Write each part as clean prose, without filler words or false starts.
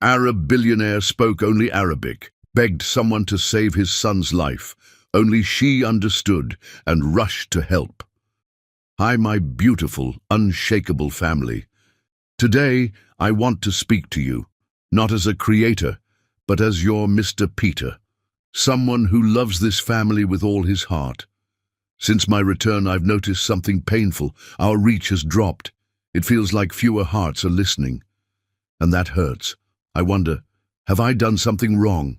Arab billionaire spoke only Arabic, begged someone to save his son's life. Only she understood and rushed to help. Hi, my beautiful, unshakable family. Today, I want to speak to you, not as a creator, but as your Mr. Peter, someone who loves this family with all his heart. Since my return, I've noticed something painful. Our reach has dropped. It feels like fewer hearts are listening. And that hurts. I wonder, have I done something wrong?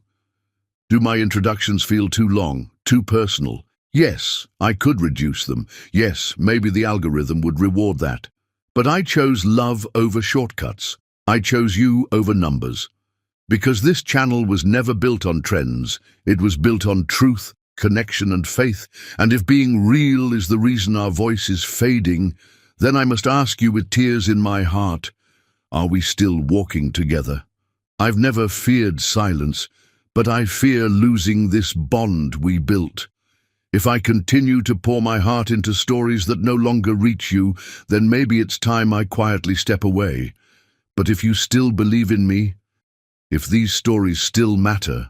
Do my introductions feel too long, too personal? Yes, I could reduce them. Yes, maybe the algorithm would reward that. But I chose love over shortcuts. I chose you over numbers. Because this channel was never built on trends. It was built on truth, connection and faith. And if being real is the reason our voice is fading, then I must ask you with tears in my heart, are we still walking together? I've never feared silence, but I fear losing this bond we built. If I continue to pour my heart into stories that no longer reach you, then maybe it's time I quietly step away. But if you still believe in me, if these stories still matter,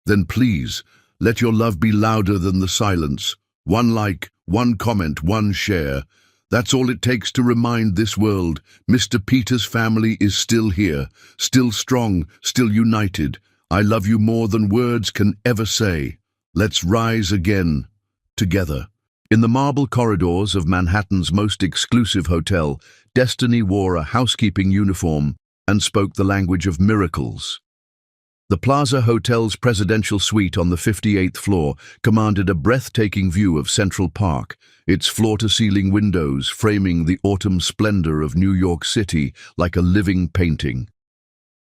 then please, let your love be louder than the silence. One like, one comment, one share. That's all it takes to remind this world Mr. Peter's family is still here, still strong, still united. I love you more than words can ever say. Let's rise again, together. In the marble corridors of Manhattan's most exclusive hotel, Destiny wore a housekeeping uniform and spoke the language of miracles. The Plaza Hotel's presidential suite on the 58th floor commanded a breathtaking view of Central Park, its floor-to-ceiling windows framing the autumn splendor of New York City like a living painting.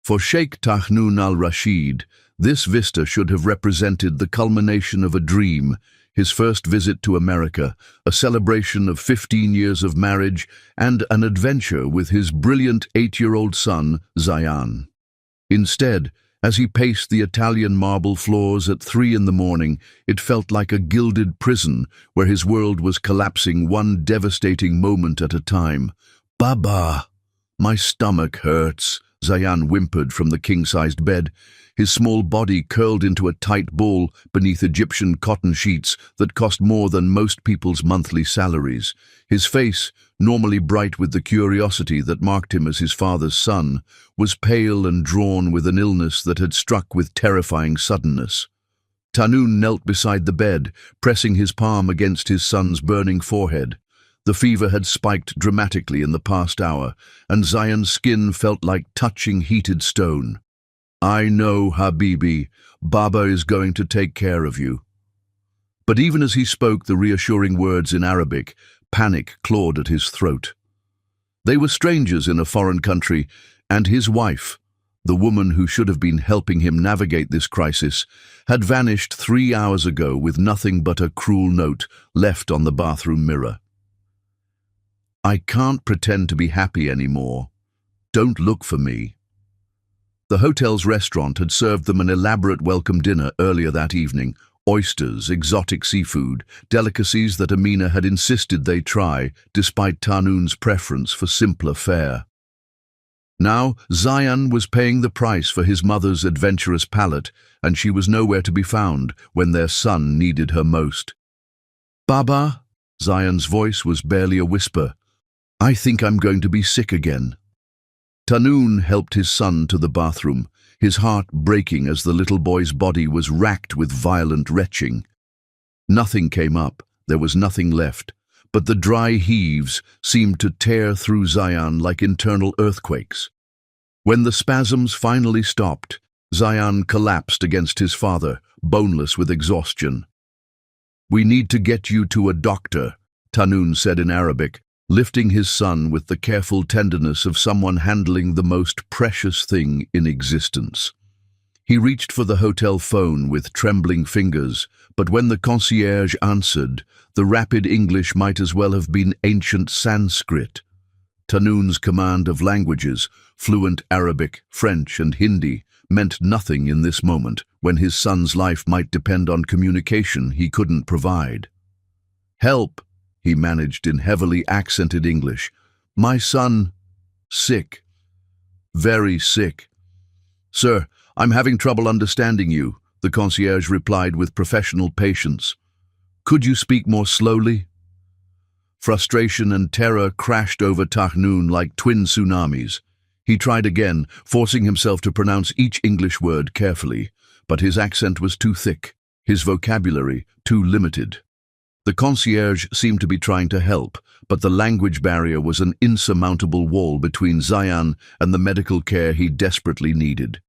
For Sheikh Tahnoon al-Rashid, this vista should have represented the culmination of a dream, his first visit to America, a celebration of 15 years of marriage, and an adventure with his brilliant 8-year-old son, Zayan. Instead, as he paced the Italian marble floors at 3 in the morning, it felt like a gilded prison where his world was collapsing one devastating moment at a time. "Baba, my stomach hurts," Zayan whimpered from the king-sized bed, his small body curled into a tight ball beneath Egyptian cotton sheets that cost more than most people's monthly salaries. His face, normally bright with the curiosity that marked him as his father's son, was pale and drawn with an illness that had struck with terrifying suddenness. Tahnoon knelt beside the bed, pressing his palm against his son's burning forehead. The fever had spiked dramatically in the past hour, and Zayan's skin felt like touching heated stone. "I know, Habibi, Baba is going to take care of you." But even as he spoke the reassuring words in Arabic, panic clawed at his throat. They were strangers in a foreign country, and his wife, the woman who should have been helping him navigate this crisis, had vanished 3 hours ago with nothing but a cruel note left on the bathroom mirror. "I can't pretend to be happy anymore. Don't look for me." The hotel's restaurant had served them an elaborate welcome dinner earlier that evening, oysters, exotic seafood, delicacies that Amina had insisted they try, despite Tahnoon's preference for simpler fare. Now, Zayan was paying the price for his mother's adventurous palate, and she was nowhere to be found when their son needed her most. "Baba," Zayan's voice was barely a whisper, "I think I'm going to be sick again." Tahnoon helped his son to the bathroom, his heart breaking as the little boy's body was racked with violent retching. Nothing came up, there was nothing left, but the dry heaves seemed to tear through Zayan like internal earthquakes. When the spasms finally stopped, Zayan collapsed against his father, boneless with exhaustion. "We need to get you to a doctor," Tahnoon said in Arabic, lifting his son with the careful tenderness of someone handling the most precious thing in existence. He reached for the hotel phone with trembling fingers, but when the concierge answered, the rapid English might as well have been ancient Sanskrit. Tahnoon's command of languages, fluent Arabic, French and Hindi, meant nothing in this moment when his son's life might depend on communication he couldn't provide. "Help," he managed in heavily accented English. "My son, sick, very sick." "Sir, I'm having trouble understanding you," the concierge replied with professional patience. "Could you speak more slowly?" Frustration and terror crashed over Tahnoon like twin tsunamis. He tried again, forcing himself to pronounce each English word carefully, but his accent was too thick, his vocabulary too limited. The concierge seemed to be trying to help, but the language barrier was an insurmountable wall between Zayan and the medical care he desperately needed.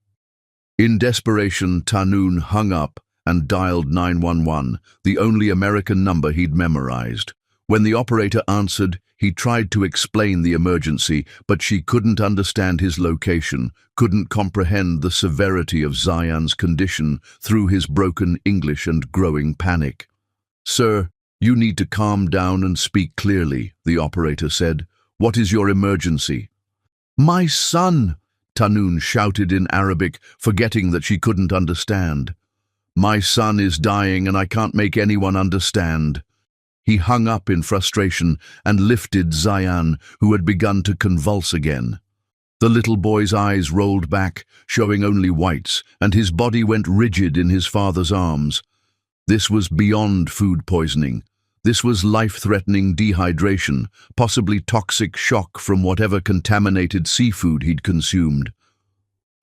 In desperation, Tahnoon hung up and dialed 911, the only American number he'd memorized. When the operator answered, he tried to explain the emergency, but she couldn't understand his location, couldn't comprehend the severity of Zayan's condition through his broken English and growing panic. "Sir, you need to calm down and speak clearly," the operator said. "What is your emergency?" "My son!" Tahnoon shouted in Arabic, forgetting that she couldn't understand. "My son is dying and I can't make anyone understand." He hung up in frustration and lifted Zayan, who had begun to convulse again. The little boy's eyes rolled back, showing only whites, and his body went rigid in his father's arms. This was beyond food poisoning. This was life-threatening dehydration, possibly toxic shock from whatever contaminated seafood he'd consumed.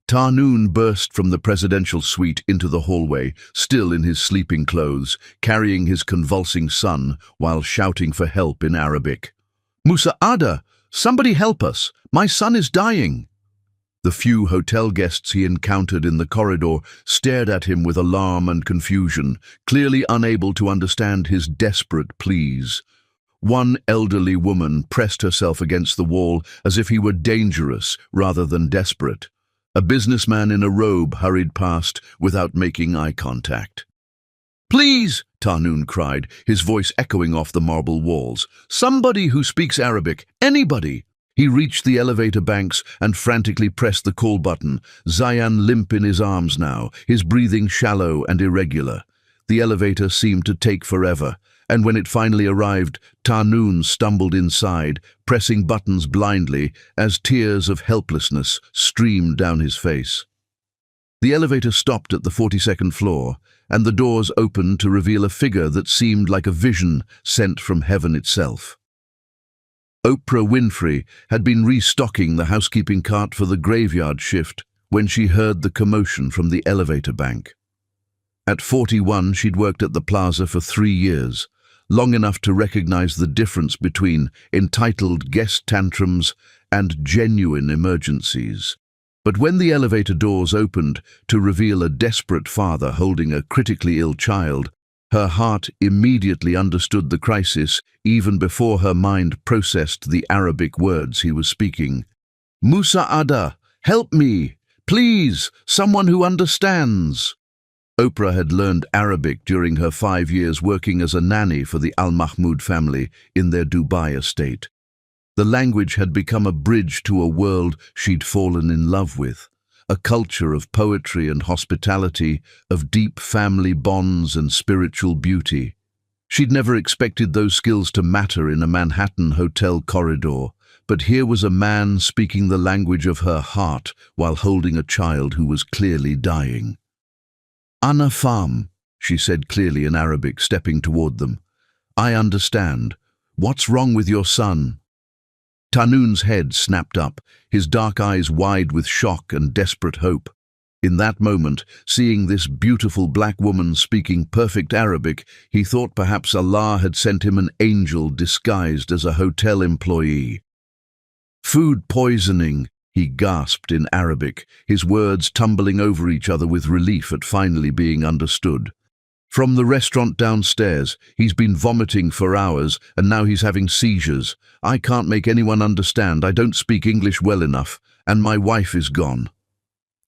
Tahnoon burst from the presidential suite into the hallway, still in his sleeping clothes, carrying his convulsing son while shouting for help in Arabic. "Musa'ada! Somebody help us! My son is dying!" The few hotel guests he encountered in the corridor stared at him with alarm and confusion, clearly unable to understand his desperate pleas. One elderly woman pressed herself against the wall as if he were dangerous rather than desperate. A businessman in a robe hurried past without making eye contact. "Please!" Tahnoon cried, his voice echoing off the marble walls. "Somebody who speaks Arabic! Anybody!" He reached the elevator banks and frantically pressed the call button, Zayan limp in his arms now, his breathing shallow and irregular. The elevator seemed to take forever, and when it finally arrived, Tahnoon stumbled inside, pressing buttons blindly as tears of helplessness streamed down his face. The elevator stopped at the 42nd floor, and the doors opened to reveal a figure that seemed like a vision sent from heaven itself. Oprah Winfrey had been restocking the housekeeping cart for the graveyard shift when she heard the commotion from the elevator bank. At 41, she'd worked at the plaza for 3 years, long enough to recognize the difference between entitled guest tantrums and genuine emergencies. But when the elevator doors opened to reveal a desperate father holding a critically ill child, her heart immediately understood the crisis even before her mind processed the Arabic words he was speaking. "Musa'ada, help me! Please, someone who understands!" Oprah had learned Arabic during her 5 years working as a nanny for the Al Mahmoud family in their Dubai estate. The language had become a bridge to a world she'd fallen in love with, a culture of poetry and hospitality, of deep family bonds and spiritual beauty. She'd never expected those skills to matter in a Manhattan hotel corridor, but here was a man speaking the language of her heart while holding a child who was clearly dying. "Ana fam," she said clearly in Arabic, stepping toward them. "I understand. What's wrong with your son?" Tahnoon's head snapped up, his dark eyes wide with shock and desperate hope. In that moment, seeing this beautiful black woman speaking perfect Arabic, he thought perhaps Allah had sent him an angel disguised as a hotel employee. "Food poisoning," he gasped in Arabic, his words tumbling over each other with relief at finally being understood. "From the restaurant downstairs, he's been vomiting for hours and now he's having seizures. I can't make anyone understand, I don't speak English well enough, and my wife is gone."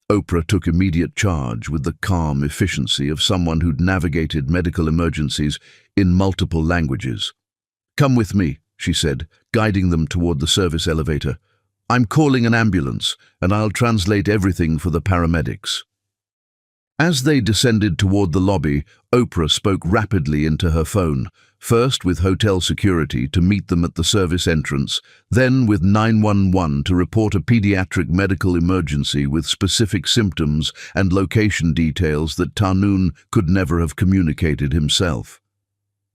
Oprah took immediate charge with the calm efficiency of someone who'd navigated medical emergencies in multiple languages. "Come with me," she said, guiding them toward the service elevator. "I'm calling an ambulance, and I'll translate everything for the paramedics." As they descended toward the lobby, Oprah spoke rapidly into her phone. First with hotel security to meet them at the service entrance, then with 911 to report a pediatric medical emergency with specific symptoms and location details that Tahnoon could never have communicated himself.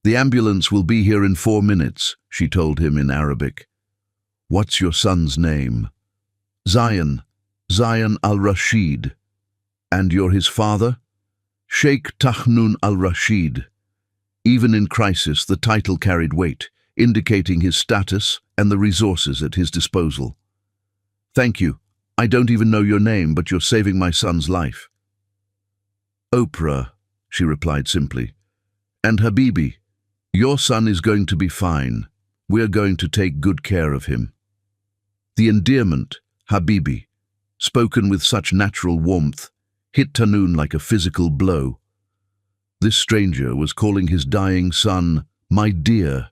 "The ambulance will be here in 4 minutes," she told him in Arabic. "What's your son's name?" "Zayan al-Rashid." "And you're his father?" "Sheikh Tahnoon al-Rashid." Even in crisis, the title carried weight, indicating his status and the resources at his disposal. "Thank you. I don't even know your name, but you're saving my son's life." "Oprah," she replied simply. "And Habibi, your son is going to be fine. We're going to take good care of him." The endearment, Habibi, spoken with such natural warmth, hit Tahnoon like a physical blow. This stranger was calling his dying son, "my dear,"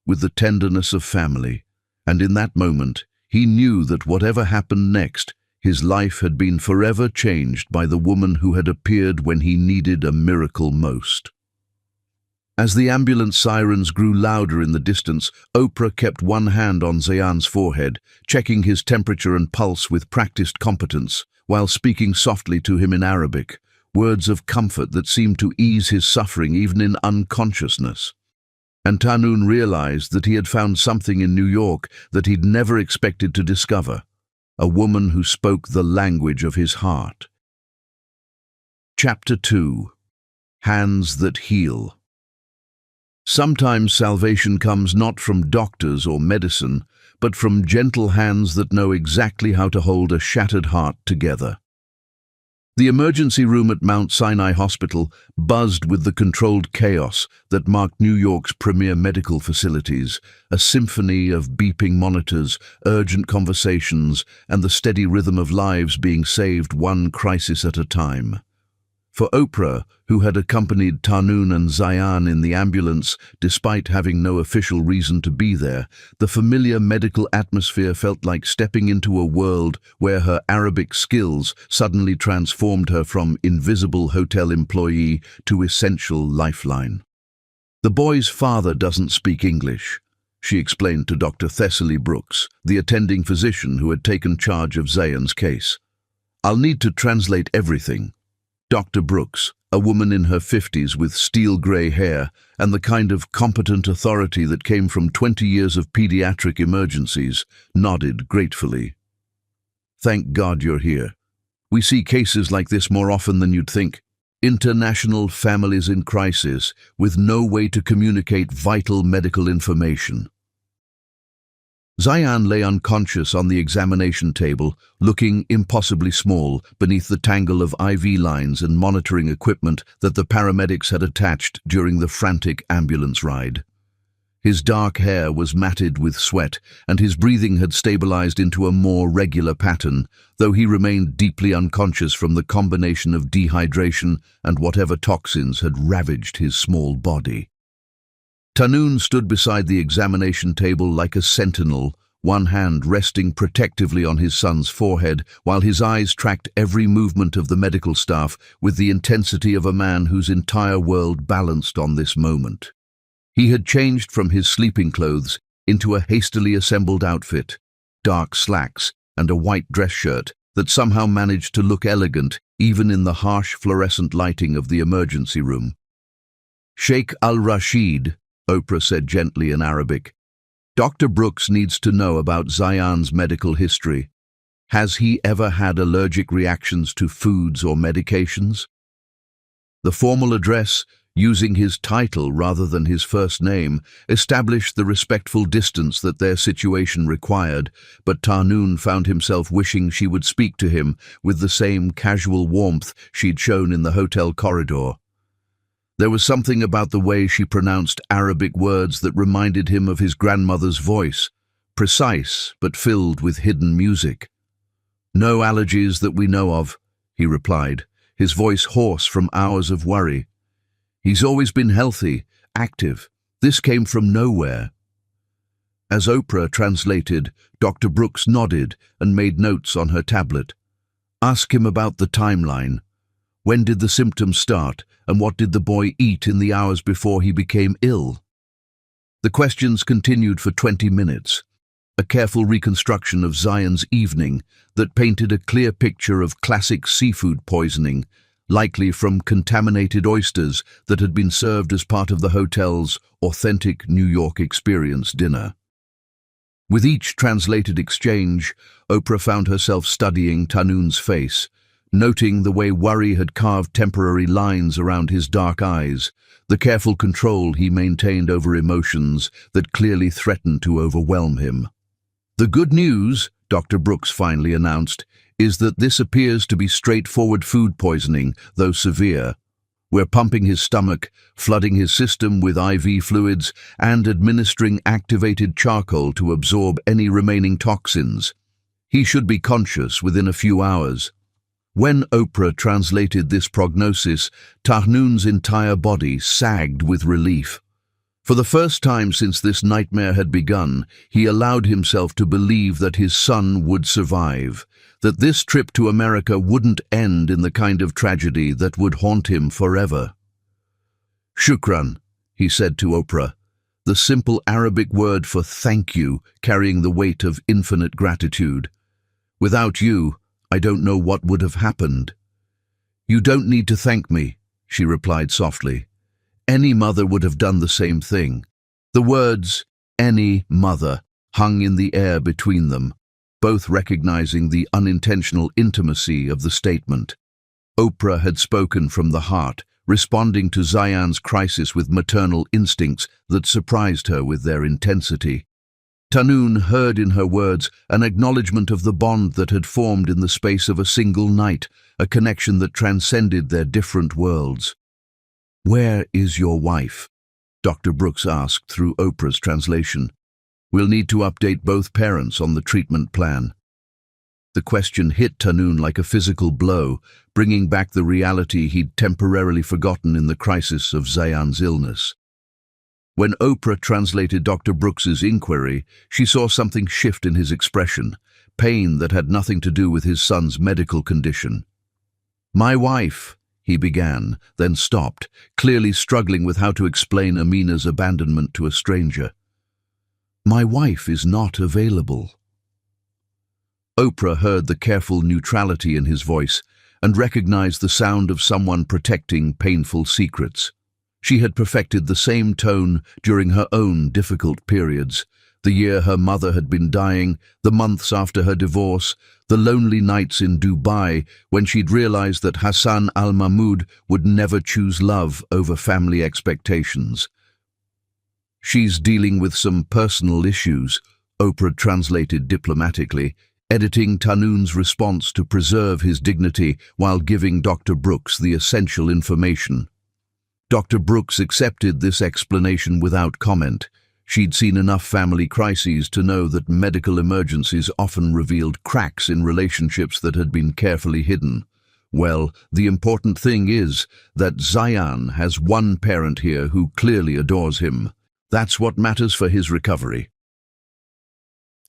with the tenderness of family, and in that moment he knew that whatever happened next, his life had been forever changed by the woman who had appeared when he needed a miracle most. As the ambulance sirens grew louder in the distance, Oprah kept one hand on Zayan's forehead, checking his temperature and pulse with practiced competence, while speaking softly to him in Arabic, words of comfort that seemed to ease his suffering even in unconsciousness. And Tahnoon realized that he had found something in New York that he'd never expected to discover, a woman who spoke the language of his heart. Chapter 2. Hands That Heal. Sometimes salvation comes not from doctors or medicine, but from gentle hands that know exactly how to hold a shattered heart together. The emergency room at Mount Sinai Hospital buzzed with the controlled chaos that marked New York's premier medical facilities, a symphony of beeping monitors, urgent conversations, and the steady rhythm of lives being saved one crisis at a time. For Oprah, who had accompanied Tahnoon and Zayan in the ambulance despite having no official reason to be there, the familiar medical atmosphere felt like stepping into a world where her Arabic skills suddenly transformed her from invisible hotel employee to essential lifeline. "The boy's father doesn't speak English," she explained to Dr. Thessaly Brooks, the attending physician who had taken charge of Zayan's case. "I'll need to translate everything." Dr. Brooks, a woman in her 50s with steel-grey hair and the kind of competent authority that came from 20 years of pediatric emergencies, nodded gratefully. "Thank God you're here. We see cases like this more often than you'd think. International families in crisis with no way to communicate vital medical information." Zayan lay unconscious on the examination table, looking impossibly small beneath the tangle of IV lines and monitoring equipment that the paramedics had attached during the frantic ambulance ride. His dark hair was matted with sweat, and his breathing had stabilized into a more regular pattern, though he remained deeply unconscious from the combination of dehydration and whatever toxins had ravaged his small body. Tahnoon stood beside the examination table like a sentinel, one hand resting protectively on his son's forehead, while his eyes tracked every movement of the medical staff with the intensity of a man whose entire world balanced on this moment. He had changed from his sleeping clothes into a hastily assembled outfit, dark slacks and a white dress shirt that somehow managed to look elegant even in the harsh fluorescent lighting of the emergency room. "Sheikh al-Rashid," Oprah said gently in Arabic. "Dr. Brooks needs to know about Zayan's medical history. Has he ever had allergic reactions to foods or medications?" The formal address, using his title rather than his first name, established the respectful distance that their situation required, but Tahnoon found himself wishing she would speak to him with the same casual warmth she'd shown in the hotel corridor. There was something about the way she pronounced Arabic words that reminded him of his grandmother's voice, precise but filled with hidden music. "No allergies that we know of," he replied, his voice hoarse from hours of worry. "He's always been healthy, active. This came from nowhere." As Oprah translated, Dr. Brooks nodded and made notes on her tablet. "Ask him about the timeline. When did the symptoms start, and what did the boy eat in the hours before he became ill?" The questions continued for 20 minutes, a careful reconstruction of Zayan's evening that painted a clear picture of classic seafood poisoning, likely from contaminated oysters that had been served as part of the hotel's authentic New York experience dinner. With each translated exchange, Oprah found herself studying Tahnoon's face, noting the way worry had carved temporary lines around his dark eyes, the careful control he maintained over emotions that clearly threatened to overwhelm him. "The good news," Dr. Brooks finally announced, "is that this appears to be straightforward food poisoning, though severe. We're pumping his stomach, flooding his system with IV fluids, and administering activated charcoal to absorb any remaining toxins. He should be conscious within a few hours." When Oprah translated this prognosis, Tahnoon's entire body sagged with relief. For the first time since this nightmare had begun, he allowed himself to believe that his son would survive, that this trip to America wouldn't end in the kind of tragedy that would haunt him forever. "Shukran," he said to Oprah, the simple Arabic word for thank you carrying the weight of infinite gratitude. "Without you, I don't know what would have happened." "You don't need to thank me," she replied softly. "Any mother would have done the same thing." The words, "any mother," hung in the air between them, both recognizing the unintentional intimacy of the statement. Oprah had spoken from the heart, responding to Zayan's crisis with maternal instincts that surprised her with their intensity. Tahnoon heard in her words an acknowledgement of the bond that had formed in the space of a single night, a connection that transcended their different worlds. "Where is your wife?" Dr. Brooks asked through Oprah's translation. "We'll need to update both parents on the treatment plan." The question hit Tahnoon like a physical blow, bringing back the reality he'd temporarily forgotten in the crisis of Zayan's illness. When Oprah translated Dr. Brooks's inquiry, she saw something shift in his expression, pain that had nothing to do with his son's medical condition. "My wife," he began, then stopped, clearly struggling with how to explain Amina's abandonment to a stranger. "My wife is not available." Oprah heard the careful neutrality in his voice and recognized the sound of someone protecting painful secrets. She had perfected the same tone during her own difficult periods, the year her mother had been dying, the months after her divorce, the lonely nights in Dubai when she'd realized that Hassan al-Mahmoud would never choose love over family expectations. "She's dealing with some personal issues," Oprah translated diplomatically, editing Tahnoon's response to preserve his dignity while giving Dr. Brooks the essential information. Dr. Brooks accepted this explanation without comment. She'd seen enough family crises to know that medical emergencies often revealed cracks in relationships that had been carefully hidden. "Well, the important thing is that Zayan has one parent here who clearly adores him. That's what matters for his recovery."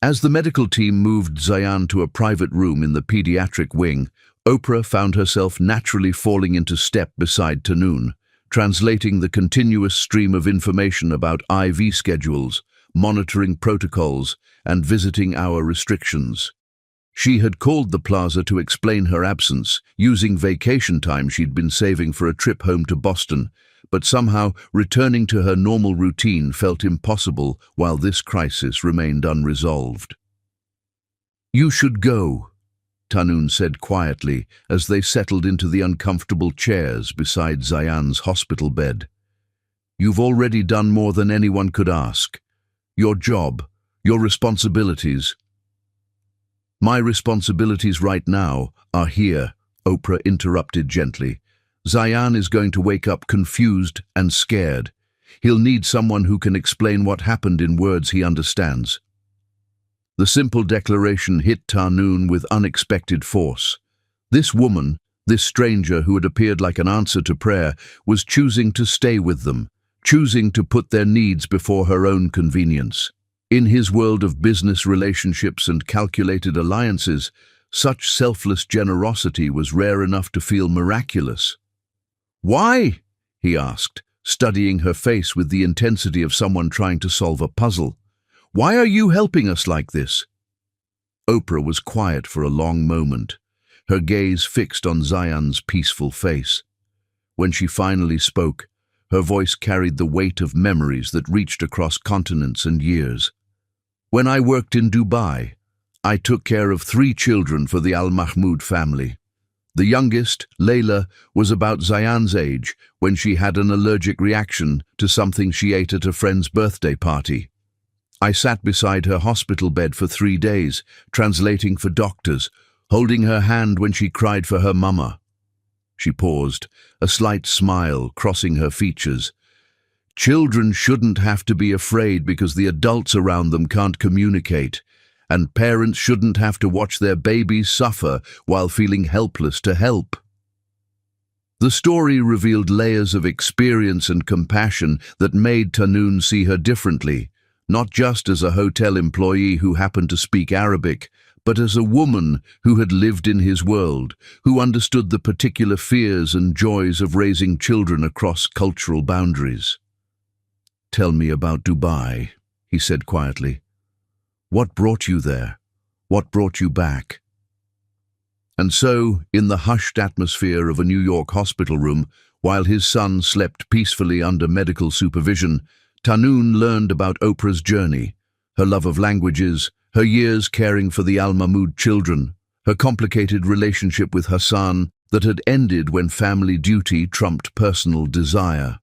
As the medical team moved Zayan to a private room in the pediatric wing, Oprah found herself naturally falling into step beside Tahnoon, translating the continuous stream of information about IV schedules, monitoring protocols, and visiting hour restrictions. She had called the plaza to explain her absence, using vacation time she'd been saving for a trip home to Boston, but somehow returning to her normal routine felt impossible while this crisis remained unresolved. "You should go," Tahnoon said quietly as they settled into the uncomfortable chairs beside Zayan's hospital bed. "You've already done more than anyone could ask. Your job, your responsibilities." "My responsibilities right now are here," Oprah interrupted gently. "Zayan is going to wake up confused and scared. He'll need someone who can explain what happened in words he understands." The simple declaration hit Tahnoon with unexpected force. This woman, this stranger who had appeared like an answer to prayer, was choosing to stay with them, choosing to put their needs before her own convenience. In his world of business relationships and calculated alliances, such selfless generosity was rare enough to feel miraculous. "Why?" he asked, studying her face with the intensity of someone trying to solve a puzzle. "Why are you helping us like this?" Oprah was quiet for a long moment, her gaze fixed on Zayan's peaceful face. When she finally spoke, her voice carried the weight of memories that reached across continents and years. "When I worked in Dubai, I took care of 3 children for the Al Mahmoud family. The youngest, Layla, was about Zayan's age when she had an allergic reaction to something she ate at a friend's birthday party. I sat beside her hospital bed for 3 days, translating for doctors, holding her hand when she cried for her mama." She paused, a slight smile crossing her features. "Children shouldn't have to be afraid because the adults around them can't communicate, and parents shouldn't have to watch their babies suffer while feeling helpless to help." The story revealed layers of experience and compassion that made Tahnoon see her differently, not just as a hotel employee who happened to speak Arabic, but as a woman who had lived in his world, who understood the particular fears and joys of raising children across cultural boundaries. "Tell me about Dubai," he said quietly. "What brought you there? What brought you back?" And so, in the hushed atmosphere of a New York hospital room, while his son slept peacefully under medical supervision, Tahnoon learned about Oprah's journey, her love of languages, her years caring for the Al Mahmoud children, her complicated relationship with Hassan that had ended when family duty trumped personal desire.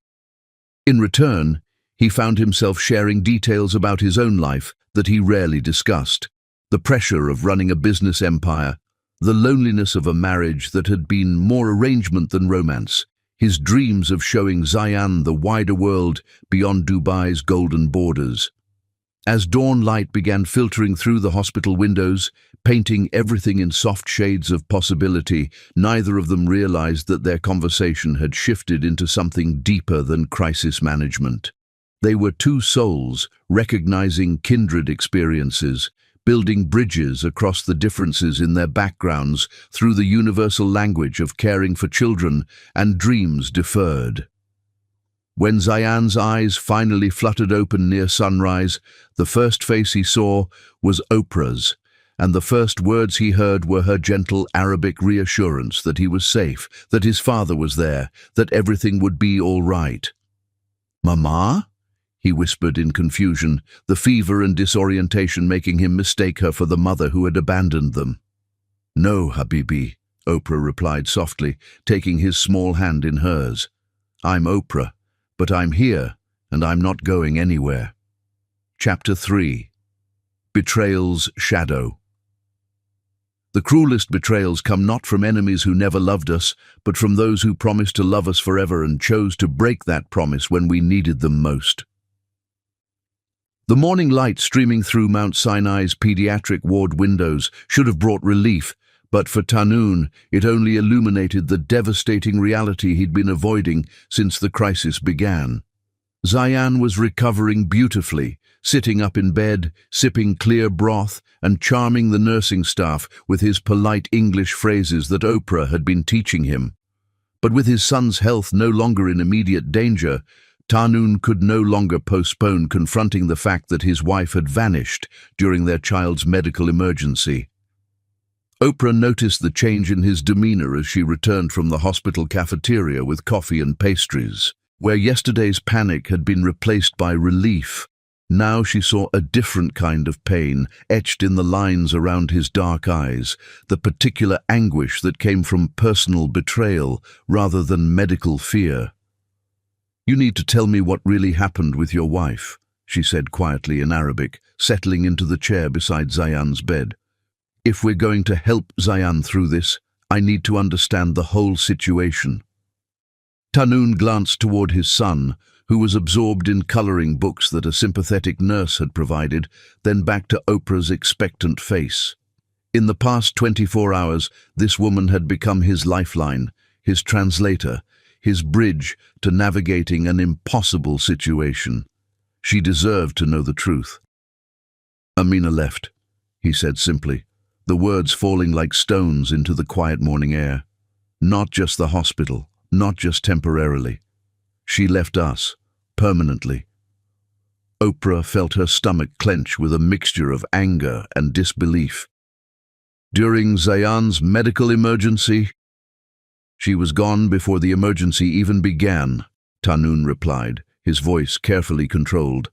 In return, he found himself sharing details about his own life that he rarely discussed: the pressure of running a business empire, the loneliness of a marriage that had been more arrangement than romance, his dreams of showing Zayan the wider world beyond Dubai's golden borders. As dawn light began filtering through the hospital windows, painting everything in soft shades of possibility, neither of them realized that their conversation had shifted into something deeper than crisis management. They were 2 souls, recognizing kindred experiences, building bridges across the differences in their backgrounds through the universal language of caring for children and dreams deferred. When Zayan's eyes finally fluttered open near sunrise, the first face he saw was Oprah's, and the first words he heard were her gentle Arabic reassurance that he was safe, that his father was there, that everything would be all right. "Mama?" he whispered in confusion, the fever and disorientation making him mistake her for the mother who had abandoned them. "No, Habibi," Oprah replied softly, taking his small hand in hers. "I'm Oprah, but I'm here, and I'm not going anywhere." Chapter 3. Betrayal's Shadow. The cruelest betrayals come not from enemies who never loved us, but from those who promised to love us forever and chose to break that promise when we needed them most. The morning light streaming through Mount Sinai's pediatric ward windows should have brought relief, but for Tahnoon, it only illuminated the devastating reality he'd been avoiding since the crisis began. Zayan was recovering beautifully, sitting up in bed, sipping clear broth, and charming the nursing staff with his polite English phrases that Oprah had been teaching him. But with his son's health no longer in immediate danger, Tahnoon could no longer postpone confronting the fact that his wife had vanished during their child's medical emergency. Oprah noticed the change in his demeanor as she returned from the hospital cafeteria with coffee and pastries. Where yesterday's panic had been replaced by relief, now she saw a different kind of pain etched in the lines around his dark eyes, the particular anguish that came from personal betrayal rather than medical fear. "You need to tell me what really happened with your wife," she said quietly in Arabic, settling into the chair beside Zayan's bed. "If we're going to help Zayan through this, I need to understand the whole situation." Tahnoon glanced toward his son, who was absorbed in coloring books that a sympathetic nurse had provided, then back to Oprah's expectant face. In the past 24 hours, this woman had become his lifeline, his translator, his bridge to navigating an impossible situation. She deserved to know the truth. "Amina left," he said simply, the words falling like stones into the quiet morning air. "Not just the hospital, not just temporarily. She left us, permanently. Oprah felt her stomach clench with a mixture of anger and disbelief. During Zayan's medical emergency? She was gone before the emergency even began, Tanun replied, his voice carefully controlled.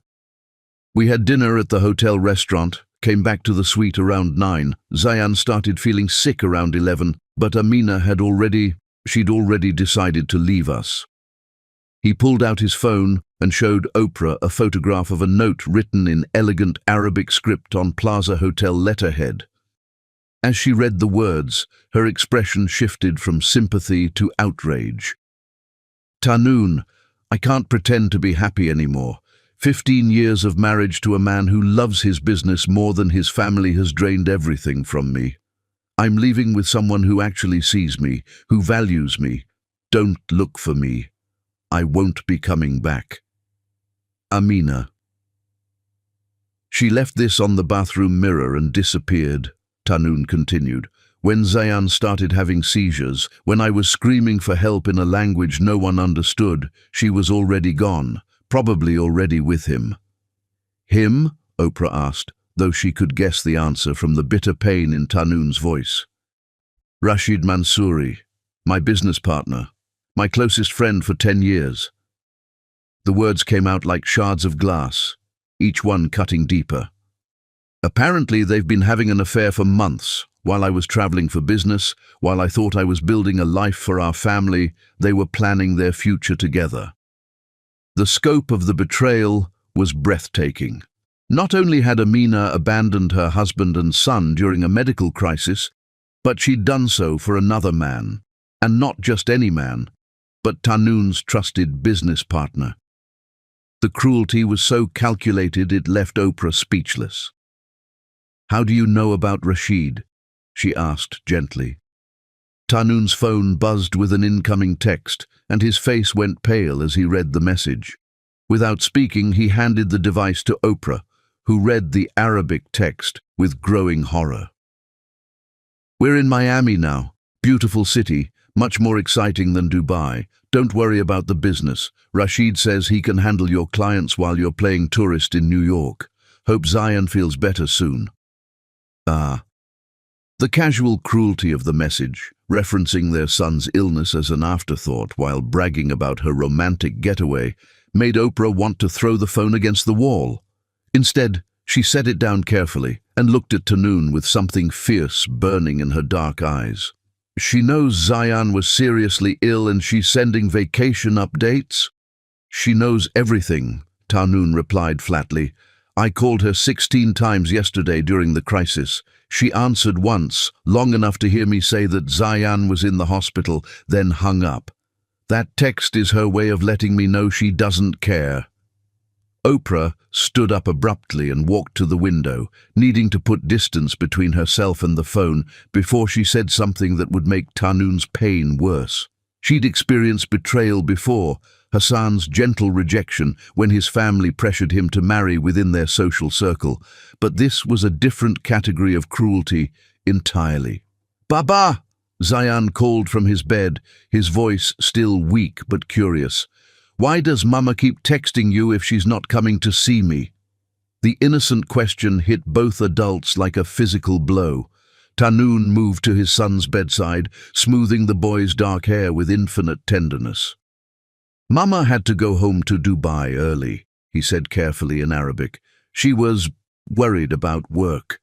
We had dinner at the hotel restaurant, came back to the suite around 9. Zayan started feeling sick around 11, but Amina she'd already decided to leave us. He pulled out his phone and showed Oprah a photograph of a note written in elegant Arabic script on Plaza Hotel letterhead. As she read the words, her expression shifted from sympathy to outrage. Tanun, I can't pretend to be happy anymore. 15 years of marriage to a man who loves his business more than his family has drained everything from me. I'm leaving with someone who actually sees me, who values me. Don't look for me. I won't be coming back. Amina. She left this on the bathroom mirror and disappeared, Tanun continued. When Zayan started having seizures, when I was screaming for help in a language no one understood, she was already gone, probably already with him. Him? Oprah asked, though she could guess the answer from the bitter pain in Tanun's voice. Rashid Mansouri, my business partner, my closest friend for 10 years. The words came out like shards of glass, each one cutting deeper. Apparently they've been having an affair for months. While I was traveling for business, while I thought I was building a life for our family, they were planning their future together. The scope of the betrayal was breathtaking. Not only had Amina abandoned her husband and son during a medical crisis, but she'd done so for another man. And not just any man, but Tanun's trusted business partner. The cruelty was so calculated it left Oprah speechless. How do you know about Rashid? She asked gently. Tanun's phone buzzed with an incoming text, and his face went pale as he read the message. Without speaking, he handed the device to Oprah, who read the Arabic text with growing horror. We're in Miami now. Beautiful city, much more exciting than Dubai. Don't worry about the business. Rashid says he can handle your clients while you're playing tourist in New York. Hope Zayan feels better soon. The casual cruelty of the message, referencing their son's illness as an afterthought while bragging about her romantic getaway, made Oprah want to throw the phone against the wall. Instead, she set it down carefully and looked at Tanun with something fierce burning in her dark eyes. She knows Zayan was seriously ill and she's sending vacation updates? She knows everything, Tanun replied flatly. I called her 16 times yesterday during the crisis. She answered once, long enough to hear me say that Zayan was in the hospital, then hung up. That text is her way of letting me know she doesn't care. Oprah stood up abruptly and walked to the window, needing to put distance between herself and the phone before she said something that would make Tanun's pain worse. She'd experienced betrayal before, Hassan's gentle rejection when his family pressured him to marry within their social circle, but this was a different category of cruelty entirely. "Baba!" Zayan called from his bed, his voice still weak but curious. "Why does Mama keep texting you if she's not coming to see me?" The innocent question hit both adults like a physical blow. Tanun moved to his son's bedside, smoothing the boy's dark hair with infinite tenderness. "Mama had to go home to Dubai early," he said carefully in Arabic. "She was worried about work."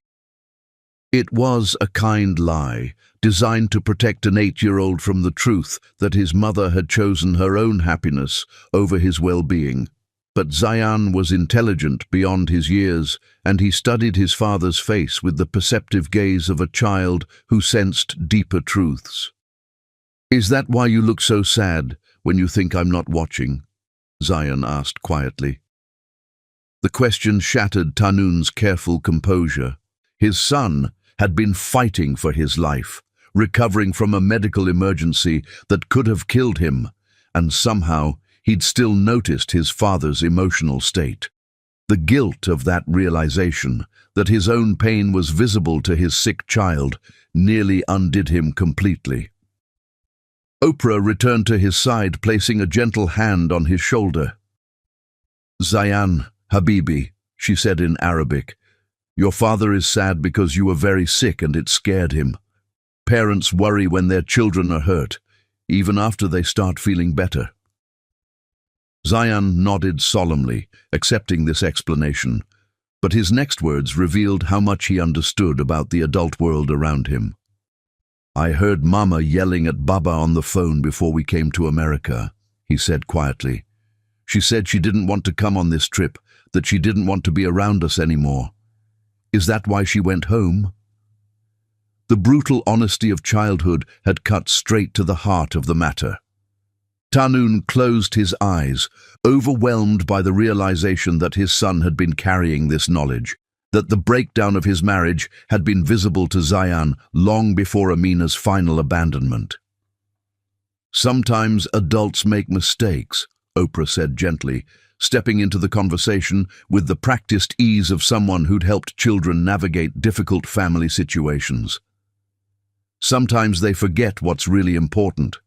It was a kind lie, designed to protect an 8-year-old from the truth that his mother had chosen her own happiness over his well-being. But Zayan was intelligent beyond his years, and he studied his father's face with the perceptive gaze of a child who sensed deeper truths. "Is that why you look so sad when you think I'm not watching?" Zayan asked quietly. The question shattered Tanun's careful composure. His son had been fighting for his life, recovering from a medical emergency that could have killed him, and somehow he'd still noticed his father's emotional state. The guilt of that realization, that his own pain was visible to his sick child, nearly undid him completely. Oprah returned to his side, placing a gentle hand on his shoulder. "Zayan, Habibi," she said in Arabic, "your father is sad because you were very sick and it scared him. Parents worry when their children are hurt, even after they start feeling better." Zayan nodded solemnly, accepting this explanation, but his next words revealed how much he understood about the adult world around him. "I heard Mama yelling at Baba on the phone before we came to America," he said quietly. "She said she didn't want to come on this trip, that she didn't want to be around us anymore. Is that why she went home?" The brutal honesty of childhood had cut straight to the heart of the matter. Tahnoon closed his eyes, overwhelmed by the realization that his son had been carrying this knowledge, that the breakdown of his marriage had been visible to Zayan long before Amina's final abandonment. "Sometimes adults make mistakes," Oprah said gently, stepping into the conversation with the practiced ease of someone who'd helped children navigate difficult family situations. "Sometimes they forget what's really important.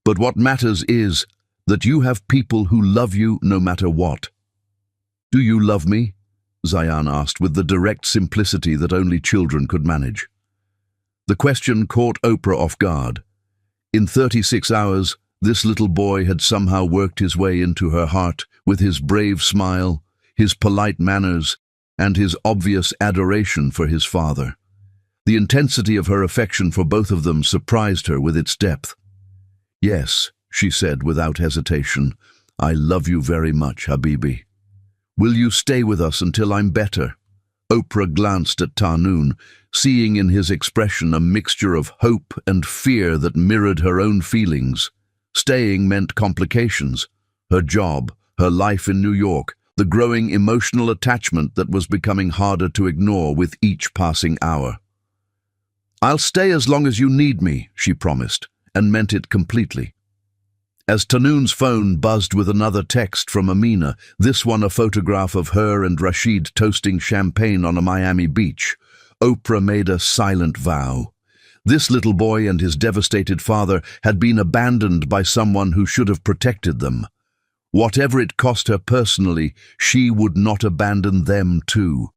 But what matters is that you have people who love you no matter what." "Do you love me?" Zayan asked with the direct simplicity that only children could manage. The question caught Oprah off guard. In 36 hours, this little boy had somehow worked his way into her heart with his brave smile, his polite manners, and his obvious adoration for his father. The intensity of her affection for both of them surprised her with its depth. "Yes," she said without hesitation, "I love you very much, Habibi. Will you stay with us until I'm better?" Oprah glanced at Tahnoon, seeing in his expression a mixture of hope and fear that mirrored her own feelings. Staying meant complications: her job, her life in New York, the growing emotional attachment that was becoming harder to ignore with each passing hour. "I'll stay as long as you need me," she promised, and meant it completely. As Tahnoon's phone buzzed with another text from Amina, this one a photograph of her and Rashid toasting champagne on a Miami beach, Oprah made a silent vow. This little boy and his devastated father had been abandoned by someone who should have protected them. Whatever it cost her personally, she would not abandon them too.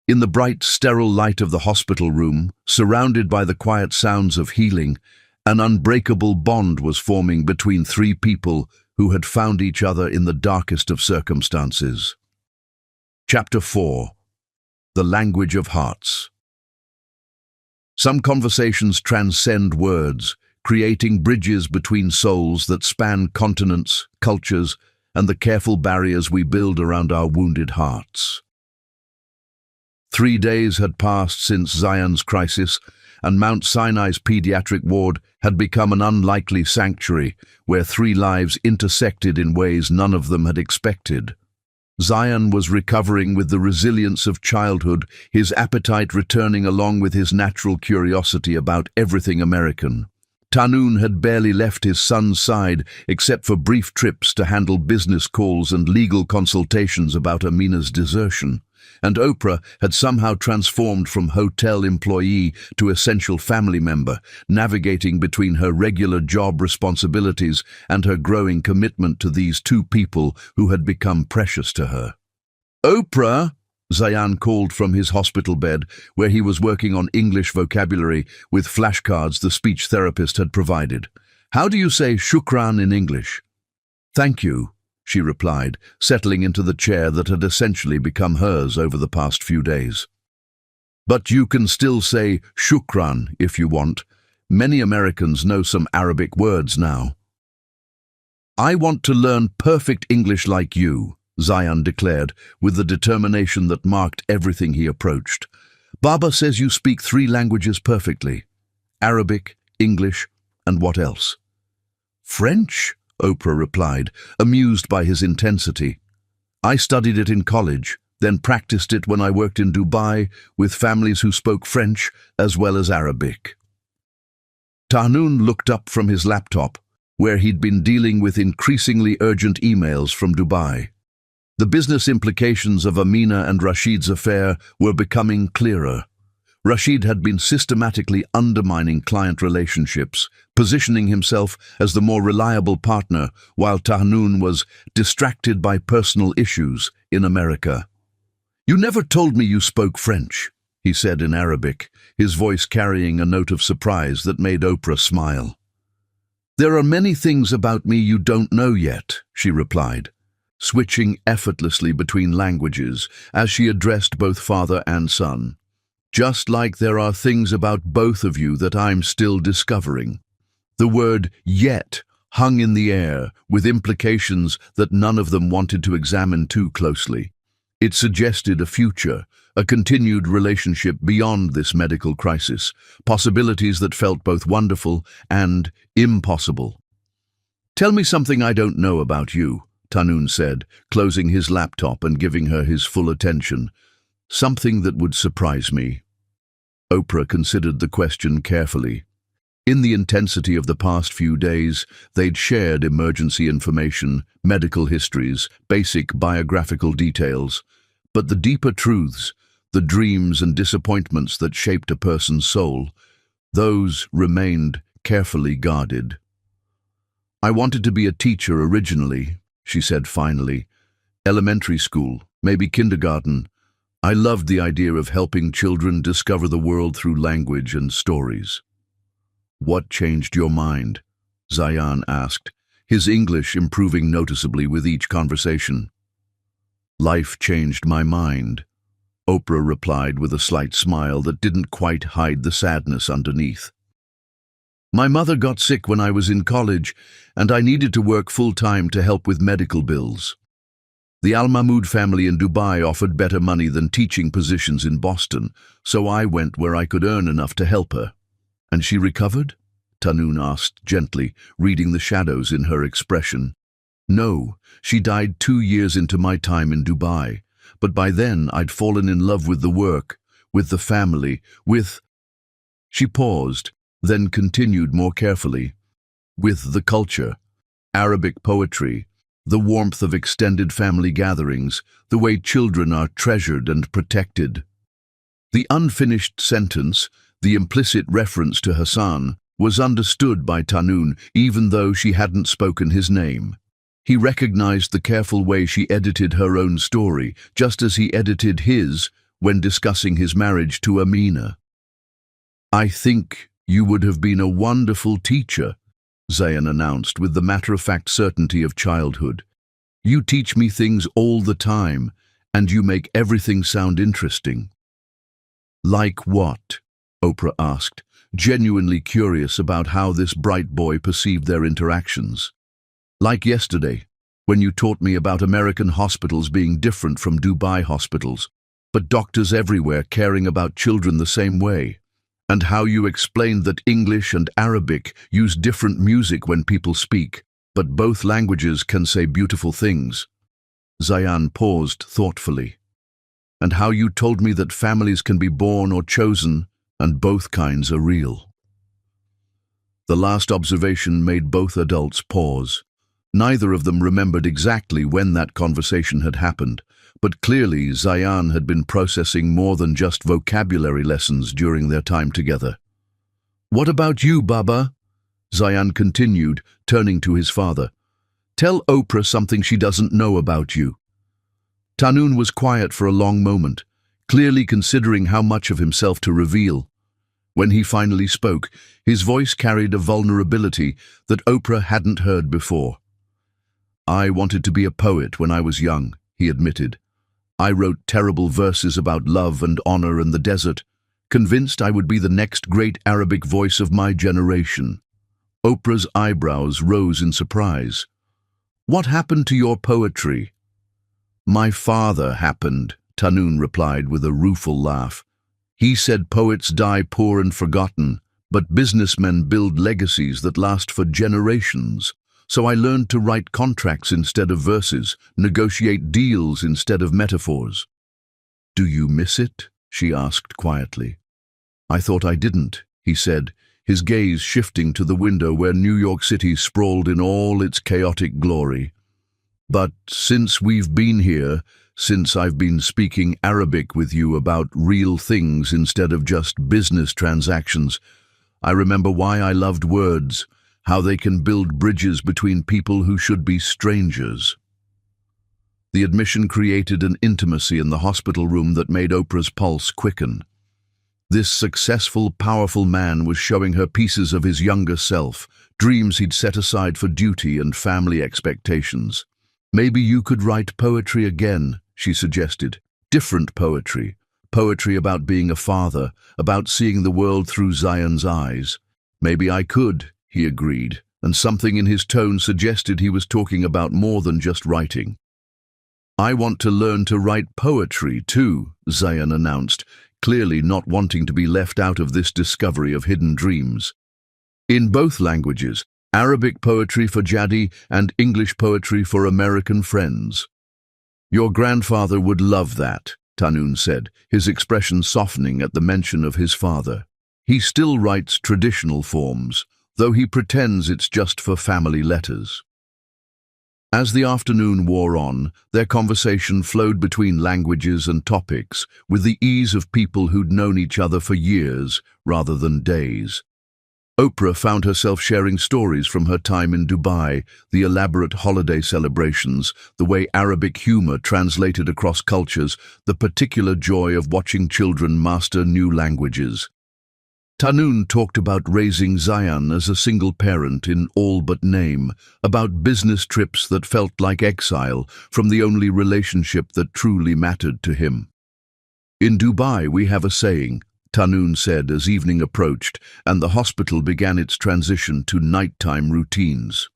In the bright, sterile light of the hospital room, surrounded by the quiet sounds of healing, an unbreakable bond was forming between three people who had found each other in the darkest of circumstances. Chapter 4. The Language of Hearts. Some conversations transcend words, creating bridges between souls that span continents, cultures, and the careful barriers we build around our wounded hearts. 3 days had passed since Zayan's crisis, and Mount Sinai's pediatric ward had become an unlikely sanctuary where 3 lives intersected in ways none of them had expected. Zayan was recovering with the resilience of childhood, his appetite returning along with his natural curiosity about everything American. Tahnoon had barely left his son's side except for brief trips to handle business calls and legal consultations about Amina's desertion. And Oprah had somehow transformed from hotel employee to essential family member, navigating between her regular job responsibilities and her growing commitment to these 2 people who had become precious to her. "Oprah!" Zayan called from his hospital bed, where he was working on English vocabulary with flashcards the speech therapist had provided. "How do you say shukran in English?" "Thank you," she replied, settling into the chair that had essentially become hers over the past few days. "But you can still say shukran if you want. Many Americans know some Arabic words now." "I want to learn perfect English like you," Zayan declared, with the determination that marked everything he approached. "Baba says you speak 3 languages perfectly: Arabic, English, and what else?" "French," Oprah replied, amused by his intensity. "I studied it in college, then practiced it when I worked in Dubai with families who spoke French as well as Arabic." Tahnoon looked up from his laptop, where he'd been dealing with increasingly urgent emails from Dubai. The business implications of Amina and Rashid's affair were becoming clearer. Rashid had been systematically undermining client relationships, positioning himself as the more reliable partner, while Tahnoon was distracted by personal issues in America. "You never told me you spoke French," he said in Arabic, his voice carrying a note of surprise that made Oprah smile. "There are many things about me you don't know yet," she replied, switching effortlessly between languages as she addressed both father and son. "Just like there are things about both of you that I'm still discovering." The word "yet" hung in the air, with implications that none of them wanted to examine too closely. It suggested a future, a continued relationship beyond this medical crisis, possibilities that felt both wonderful and impossible. "Tell me something I don't know about you," Tahnoon said, closing his laptop and giving her his full attention. "Something that would surprise me." Oprah considered the question carefully. In the intensity of the past few days, they'd shared emergency information, medical histories, basic biographical details. But the deeper truths, the dreams and disappointments that shaped a person's soul, those remained carefully guarded. "I wanted to be a teacher originally," she said finally. "Elementary school, maybe kindergarten. I loved the idea of helping children discover the world through language and stories." "What changed your mind?" Zayan asked, his English improving noticeably with each conversation. "Life changed my mind," Oprah replied with a slight smile that didn't quite hide the sadness underneath. "My mother got sick when I was in college, and I needed to work full-time to help with medical bills. The Al Mahmoud family in Dubai offered better money than teaching positions in Boston, so I went where I could earn enough to help her." "And she recovered?" Tahnoon asked gently, reading the shadows in her expression. "No, she died 2 years into my time in Dubai, but by then I'd fallen in love with the work, with the family, with—" She paused, then continued more carefully, "with the culture, Arabic poetry, the warmth of extended family gatherings, the way children are treasured and protected." The unfinished sentence, the implicit reference to Hassan, was understood by Tahnoon even though she hadn't spoken his name. He recognized the careful way she edited her own story, just as he edited his when discussing his marriage to Amina. "I think you would have been a wonderful teacher," Zayan announced with the matter-of-fact certainty of childhood. "You teach me things all the time, and you make everything sound interesting." "Like what?" Oprah asked, genuinely curious about how this bright boy perceived their interactions. "Like yesterday, when you taught me about American hospitals being different from Dubai hospitals, but doctors everywhere caring about children the same way, and how you explained that English and Arabic use different music when people speak, but both languages can say beautiful things." Zayan paused thoughtfully. "And how you told me that families can be born or chosen, and both kinds are real." The last observation made both adults pause. Neither of them remembered exactly when that conversation had happened, but clearly Zayan had been processing more than just vocabulary lessons during their time together. "What about you, Baba?" Zayan continued, turning to his father. "Tell Oprah something she doesn't know about you." Tahnoon was quiet for a long moment, clearly considering how much of himself to reveal. When he finally spoke, his voice carried a vulnerability that Oprah hadn't heard before. "I wanted to be a poet when I was young," he admitted. "I wrote terrible verses about love and honor and the desert, convinced I would be the next great Arabic voice of my generation." Oprah's eyebrows rose in surprise. "What happened to your poetry?" "My father happened," Tahnoon replied with a rueful laugh. "He said poets die poor and forgotten, but businessmen build legacies that last for generations. So I learned to write contracts instead of verses, negotiate deals instead of metaphors." "Do you miss it?" she asked quietly. "I thought I didn't," he said, his gaze shifting to the window where New York City sprawled in all its chaotic glory. "But since we've been here, since I've been speaking Arabic with you about real things instead of just business transactions. I remember why I loved words, how they can build bridges between people who should be strangers. The admission created an intimacy in the hospital room that made Oprah's pulse quicken. This successful, powerful man was showing her pieces of his younger self, dreams he'd set aside for duty and family expectations. "Maybe you could write poetry again," she suggested. "Different poetry. Poetry about being a father, about seeing the world through Zion's eyes." "Maybe I could," he agreed, and something in his tone suggested he was talking about more than just writing. "I want to learn to write poetry too," Zion announced, clearly not wanting to be left out of this discovery of hidden dreams. "In both languages, Arabic poetry for Jadi and English poetry for American friends." "Your grandfather would love that," Tanun said, his expression softening at the mention of his father. "He still writes traditional forms, though he pretends it's just for family letters." As the afternoon wore on, their conversation flowed between languages and topics with the ease of people who'd known each other for years rather than days. Oprah found herself sharing stories from her time in Dubai, the elaborate holiday celebrations, the way Arabic humor translated across cultures, the particular joy of watching children master new languages. Tanun talked about raising Zion as a single parent in all but name, about business trips that felt like exile from the only relationship that truly mattered to him. "In Dubai we have a saying," Tanun said as evening approached and the hospital began its transition to nighttime routines.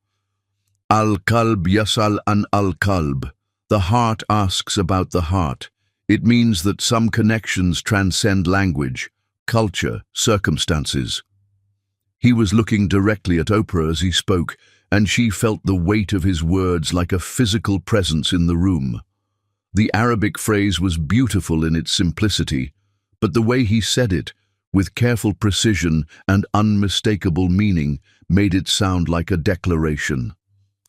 "Al-Qalb yasal an al-Qalb." The heart asks about the heart. It means that some connections transcend language, culture, circumstances. He was looking directly at Oprah as he spoke, and she felt the weight of his words like a physical presence in the room. The Arabic phrase was beautiful in its simplicity, but the way he said it, with careful precision and unmistakable meaning, made it sound like a declaration.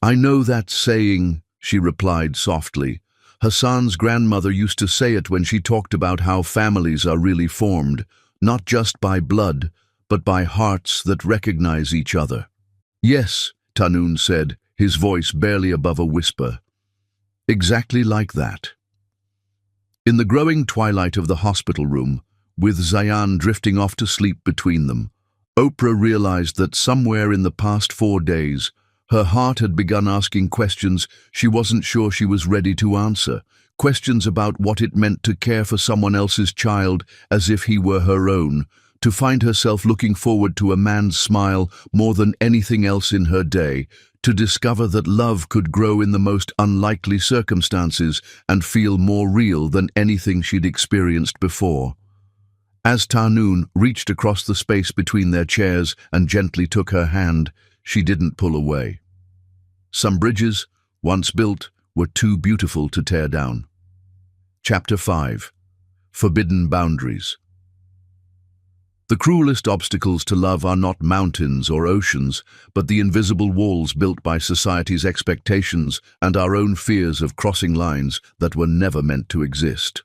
"I know that saying," she replied softly. "Hassan's grandmother used to say it when she talked about how families are really formed, not just by blood, but by hearts that recognize each other." "Yes," Tanun said, his voice barely above a whisper. "Exactly like that." In the growing twilight of the hospital room, with Zion drifting off to sleep between them, Oprah realized that somewhere in the past 4 days, her heart had begun asking questions she wasn't sure she was ready to answer. Questions about what it meant to care for someone else's child as if he were her own, to find herself looking forward to a man's smile more than anything else in her day, to discover that love could grow in the most unlikely circumstances and feel more real than anything she'd experienced before. As Tanun reached across the space between their chairs and gently took her hand, she didn't pull away. Some bridges, once built, were too beautiful to tear down. Chapter 5. Forbidden Boundaries. The cruelest obstacles to love are not mountains or oceans, but the invisible walls built by society's expectations and our own fears of crossing lines that were never meant to exist.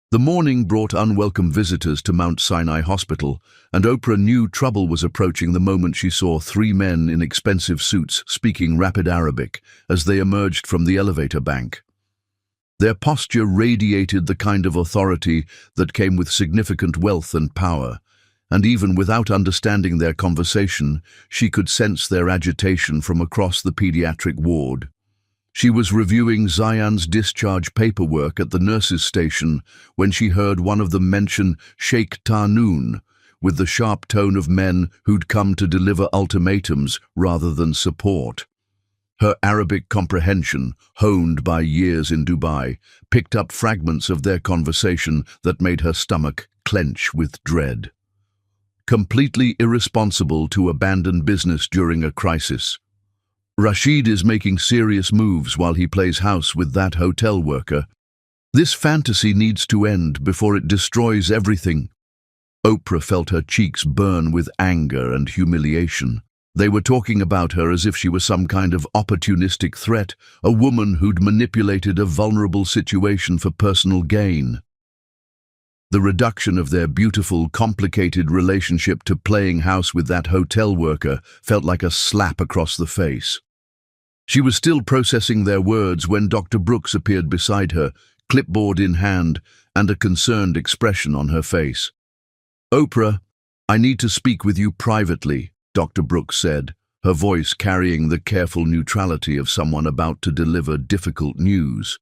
The morning brought unwelcome visitors to Mount Sinai Hospital, and Oprah knew trouble was approaching the moment she saw 3 men in expensive suits speaking rapid Arabic as they emerged from the elevator bank. Their posture radiated the kind of authority that came with significant wealth and power, and even without understanding their conversation, she could sense their agitation from across the pediatric ward. She was reviewing Zion's discharge paperwork at the nurse's station when she heard one of them mention Sheikh Tanun, with the sharp tone of men who'd come to deliver ultimatums rather than support. Her Arabic comprehension, honed by years in Dubai, picked up fragments of their conversation that made her stomach clench with dread. Completely irresponsible to abandon business during a crisis. Rashid is making serious moves while he plays house with that hotel worker. This fantasy needs to end before it destroys everything. Oprah felt her cheeks burn with anger and humiliation. They were talking about her as if she was some kind of opportunistic threat, a woman who'd manipulated a vulnerable situation for personal gain. The reduction of their beautiful, complicated relationship to playing house with that hotel worker felt like a slap across the face. She was still processing their words when Dr. Brooks appeared beside her, clipboard in hand and a concerned expression on her face. "Oprah, I need to speak with you privately," Dr. Brooks said, her voice carrying the careful neutrality of someone about to deliver difficult news.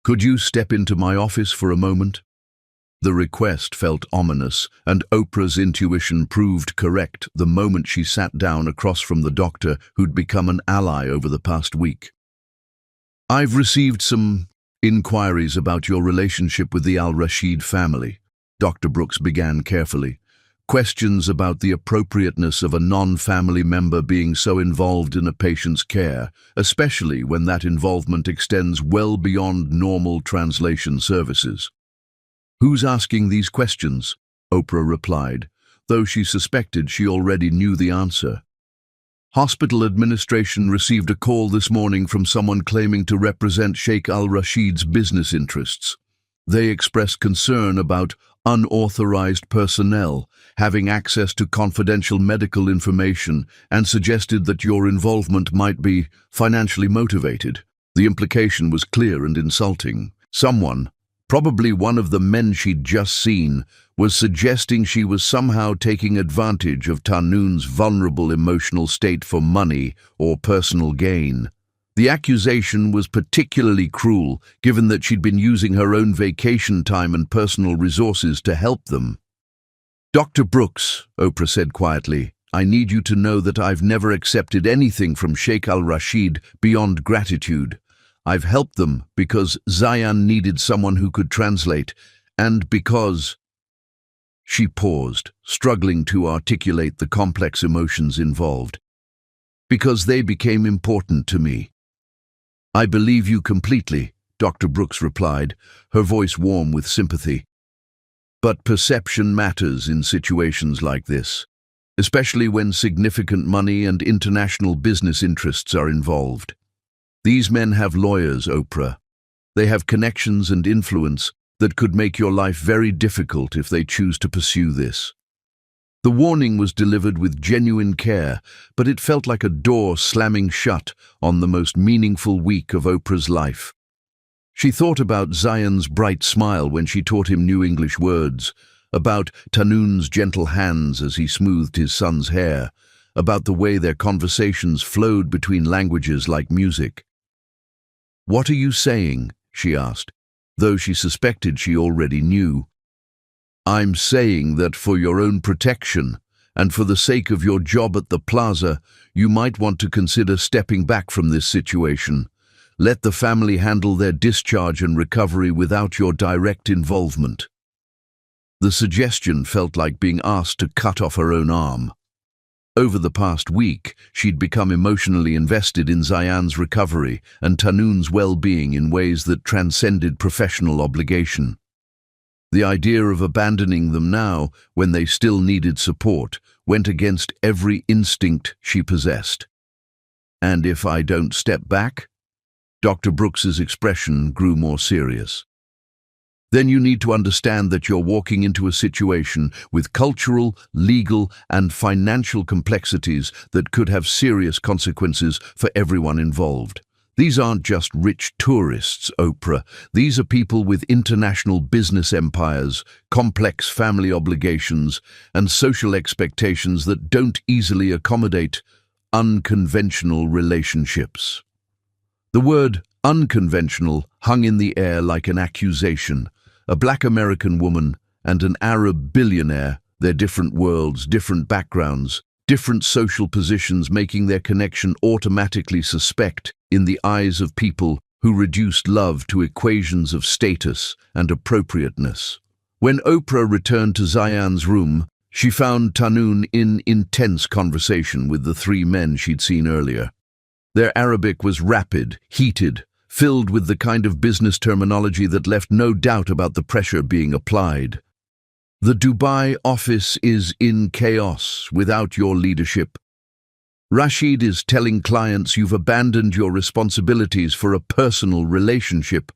"Could you step into my office for a moment?" The request felt ominous, and Oprah's intuition proved correct the moment she sat down across from the doctor who'd become an ally over the past week. "I've received some inquiries about your relationship with the Al-Rashid family," Dr. Brooks began carefully. "Questions about the appropriateness of a non-family member being so involved in a patient's care, especially when that involvement extends well beyond normal translation services." "Who's asking these questions?" Oprah replied, though she suspected she already knew the answer. "Hospital administration received a call this morning from someone claiming to represent Sheikh Al-Rashid's business interests. They expressed concern about unauthorized personnel having access to confidential medical information and suggested that your involvement might be financially motivated." The implication was clear and insulting. Someone, probably one of the men she'd just seen, was suggesting she was somehow taking advantage of Tanoon's vulnerable emotional state for money or personal gain. The accusation was particularly cruel, given that she'd been using her own vacation time and personal resources to help them. "Dr. Brooks," Oprah said quietly, "I need you to know that I've never accepted anything from Sheikh Al-Rashid beyond gratitude. I've helped them because Zayan needed someone who could translate, and because—" She paused, struggling to articulate the complex emotions involved. "Because they became important to me." "I believe you completely," Dr. Brooks replied, her voice warm with sympathy. "But perception matters in situations like this, especially when significant money and international business interests are involved. These men have lawyers, Oprah. They have connections and influence that could make your life very difficult if they choose to pursue this." The warning was delivered with genuine care, but it felt like a door slamming shut on the most meaningful week of Oprah's life. She thought about Zayan's bright smile when she taught him new English words, about Tanoon's gentle hands as he smoothed his son's hair, about the way their conversations flowed between languages like music. "What are you saying?" she asked, though she suspected she already knew. "I'm saying that for your own protection, and for the sake of your job at the plaza, you might want to consider stepping back from this situation. Let the family handle their discharge and recovery without your direct involvement." The suggestion felt like being asked to cut off her own arm. Over the past week, she'd become emotionally invested in Zayan's recovery and Tanoon's well-being in ways that transcended professional obligation. The idea of abandoning them now, when they still needed support, went against every instinct she possessed. "And if I don't step back?" Dr. Brooks's expression grew more serious. "Then you need to understand that you're walking into a situation with cultural, legal, and financial complexities that could have serious consequences for everyone involved. These aren't just rich tourists, Oprah. These are people with international business empires, complex family obligations, and social expectations that don't easily accommodate unconventional relationships." The word unconventional hung in the air like an accusation. A Black American woman and an Arab billionaire, their different worlds, different backgrounds, different social positions, making their connection automatically suspect in the eyes of people who reduced love to equations of status and appropriateness. When Oprah returned to Zayan's room, she found Tanoon in intense conversation with the three men she'd seen earlier. Their Arabic was rapid, heated, filled with the kind of business terminology that left no doubt about the pressure being applied. "The Dubai office is in chaos without your leadership. Rashid is telling clients you've abandoned your responsibilities for a personal relationship.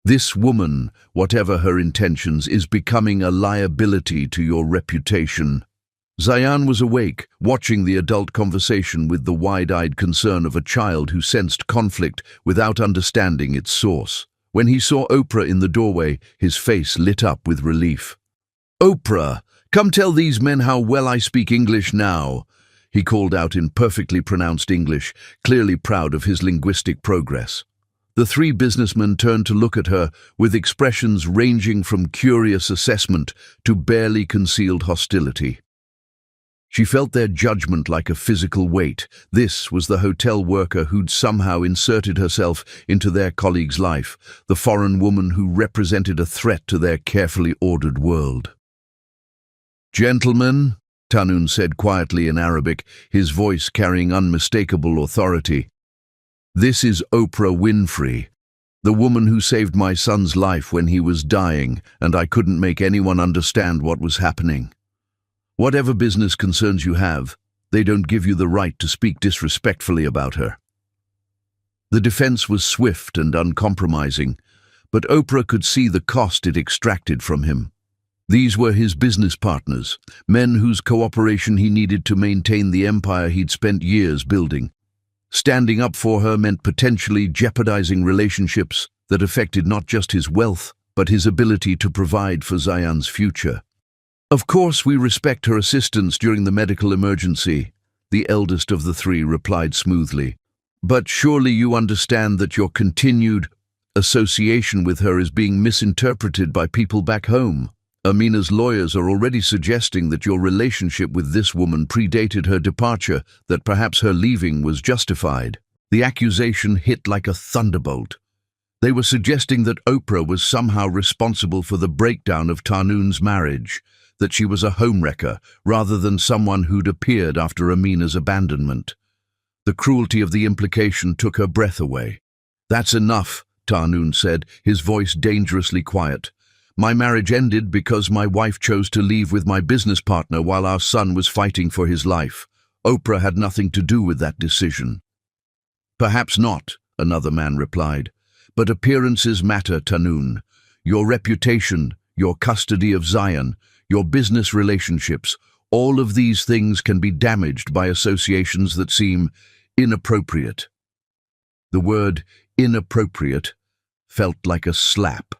This woman, whatever her intentions, is becoming a liability to your reputation. Zayan was awake, watching the adult conversation with the wide-eyed concern of a child who sensed conflict without understanding its source. When he saw Oprah in the doorway, his face lit up with relief. "Oprah, come tell these men how well I speak English now," he called out in perfectly pronounced English, clearly proud of his linguistic progress. The three businessmen turned to look at her with expressions ranging from curious assessment to barely concealed hostility. She felt their judgment like a physical weight. This was the hotel worker who'd somehow inserted herself into their colleague's life, the foreign woman who represented a threat to their carefully ordered world. "Gentlemen," Tanun said quietly in Arabic, his voice carrying unmistakable authority, "this is Oprah Winfrey, the woman who saved my son's life when he was dying, and I couldn't make anyone understand what was happening. Whatever business concerns you have, they don't give you the right to speak disrespectfully about her." The defense was swift and uncompromising, but Oprah could see the cost it extracted from him. These were his business partners, men whose cooperation he needed to maintain the empire he'd spent years building. Standing up for her meant potentially jeopardizing relationships that affected not just his wealth, but his ability to provide for Zayan's future. "Of course we respect her assistance during the medical emergency," the eldest of the three replied smoothly. "But surely you understand that your continued association with her is being misinterpreted by people back home. Amina's lawyers are already suggesting that your relationship with this woman predated her departure, that perhaps her leaving was justified." The accusation hit like a thunderbolt. They were suggesting that Oprah was somehow responsible for the breakdown of Tanun's marriage, that she was a homewrecker rather than someone who'd appeared after Amina's abandonment. The cruelty of the implication took her breath away. "That's enough," Tanun said, his voice dangerously quiet. "My marriage ended because my wife chose to leave with my business partner while our son was fighting for his life. Oprah had nothing to do with that decision." "Perhaps not," another man replied. "But appearances matter, Tanun. Your reputation, your custody of Zion, your business relationships, all of these things can be damaged by associations that seem inappropriate." The word inappropriate felt like a slap.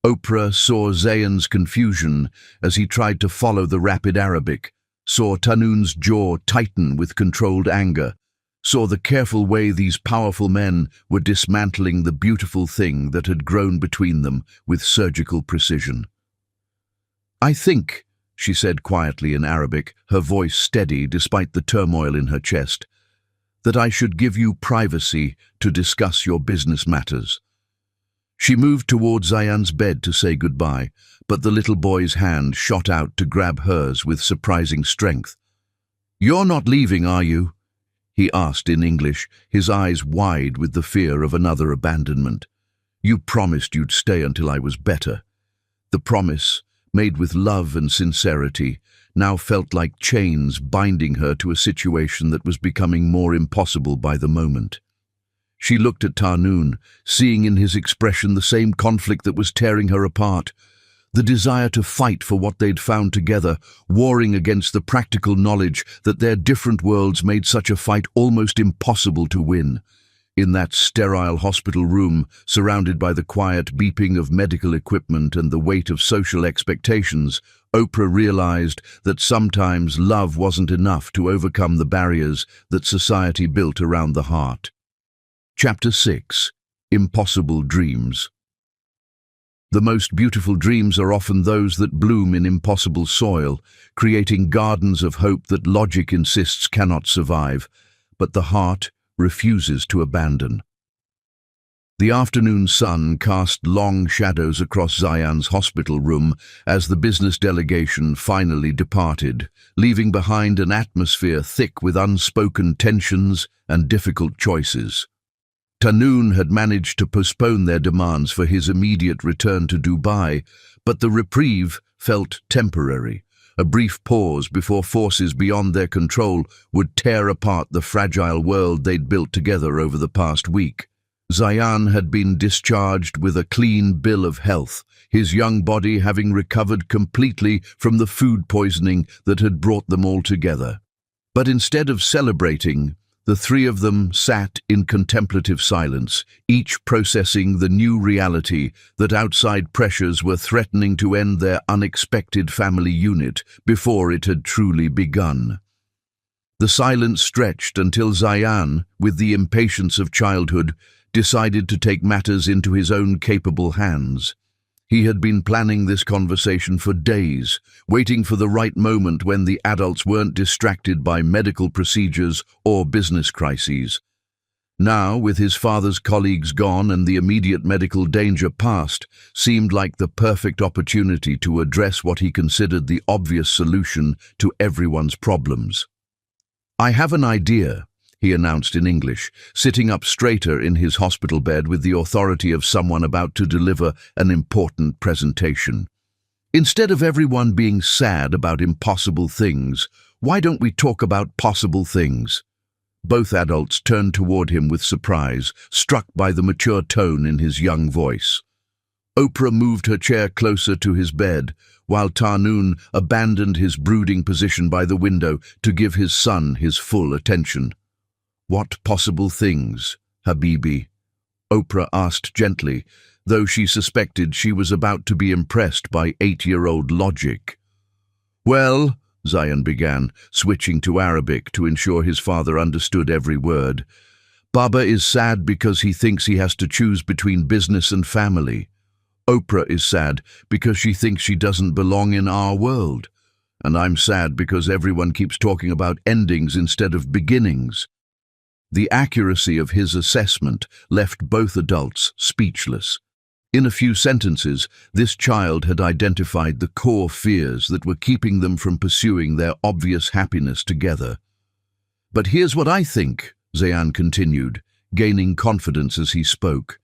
Oprah saw Zayan's confusion as he tried to follow the rapid Arabic, saw Tanun's jaw tighten with controlled anger, saw the careful way these powerful men were dismantling the beautiful thing that had grown between them with surgical precision. "I think," she said quietly in Arabic, her voice steady despite the turmoil in her chest, "that I should give you privacy to discuss your business matters." She moved toward Zayan's bed to say goodbye, but the little boy's hand shot out to grab hers with surprising strength. "You're not leaving, are you?" he asked in English, his eyes wide with the fear of another abandonment. "You promised you'd stay until I was better." The promise, made with love and sincerity, now felt like chains binding her to a situation that was becoming more impossible by the moment. She looked at Tanun, seeing in his expression the same conflict that was tearing her apart, the desire to fight for what they'd found together, warring against the practical knowledge that their different worlds made such a fight almost impossible to win. In that sterile hospital room, surrounded by the quiet beeping of medical equipment and the weight of social expectations, Oprah realized that sometimes love wasn't enough to overcome the barriers that society built around the heart. Chapter 6. Impossible Dreams. The most beautiful dreams are often those that bloom in impossible soil, creating gardens of hope that logic insists cannot survive, but the heart refuses to abandon. The afternoon sun cast long shadows across Zayan's hospital room as the business delegation finally departed, leaving behind an atmosphere thick with unspoken tensions and difficult choices. Tanun had managed to postpone their demands for his immediate return to Dubai, but the reprieve felt temporary, A brief pause before forces beyond their control would tear apart the fragile world they'd built together over the past week. Zayan had been discharged with a clean bill of health, his young body having recovered completely from the food poisoning that had brought them all together. But instead of celebrating, the three of them sat in contemplative silence, each processing the new reality that outside pressures were threatening to end their unexpected family unit before it had truly begun. The silence stretched until Zayan, with the impatience of childhood, decided to take matters into his own capable hands. He had been planning this conversation for days, waiting for the right moment when the adults weren't distracted by medical procedures or business crises. Now, with his father's colleagues gone and the immediate medical danger past, seemed like the perfect opportunity to address what he considered the obvious solution to everyone's problems. "I have an idea," he announced in English, sitting up straighter in his hospital bed with the authority of someone about to deliver an important presentation. "Instead of everyone being sad about impossible things, why don't we talk about possible things?" Both adults turned toward him with surprise, struck by the mature tone in his young voice. Oprah moved her chair closer to his bed, while Tarnoon abandoned his brooding position by the window to give his son his full attention. "What possible things, Habibi?" Oprah asked gently, though she suspected she was about to be impressed by 8-year-old logic. "Well," Zayan began, switching to Arabic to ensure his father understood every word, "Baba is sad because he thinks he has to choose between business and family. Oprah is sad because she thinks she doesn't belong in our world. And I'm sad because everyone keeps talking about endings instead of beginnings." The accuracy of his assessment left both adults speechless. In a few sentences, this child had identified the core fears that were keeping them from pursuing their obvious happiness together. "But here's what I think," Zayan continued, gaining confidence as he spoke.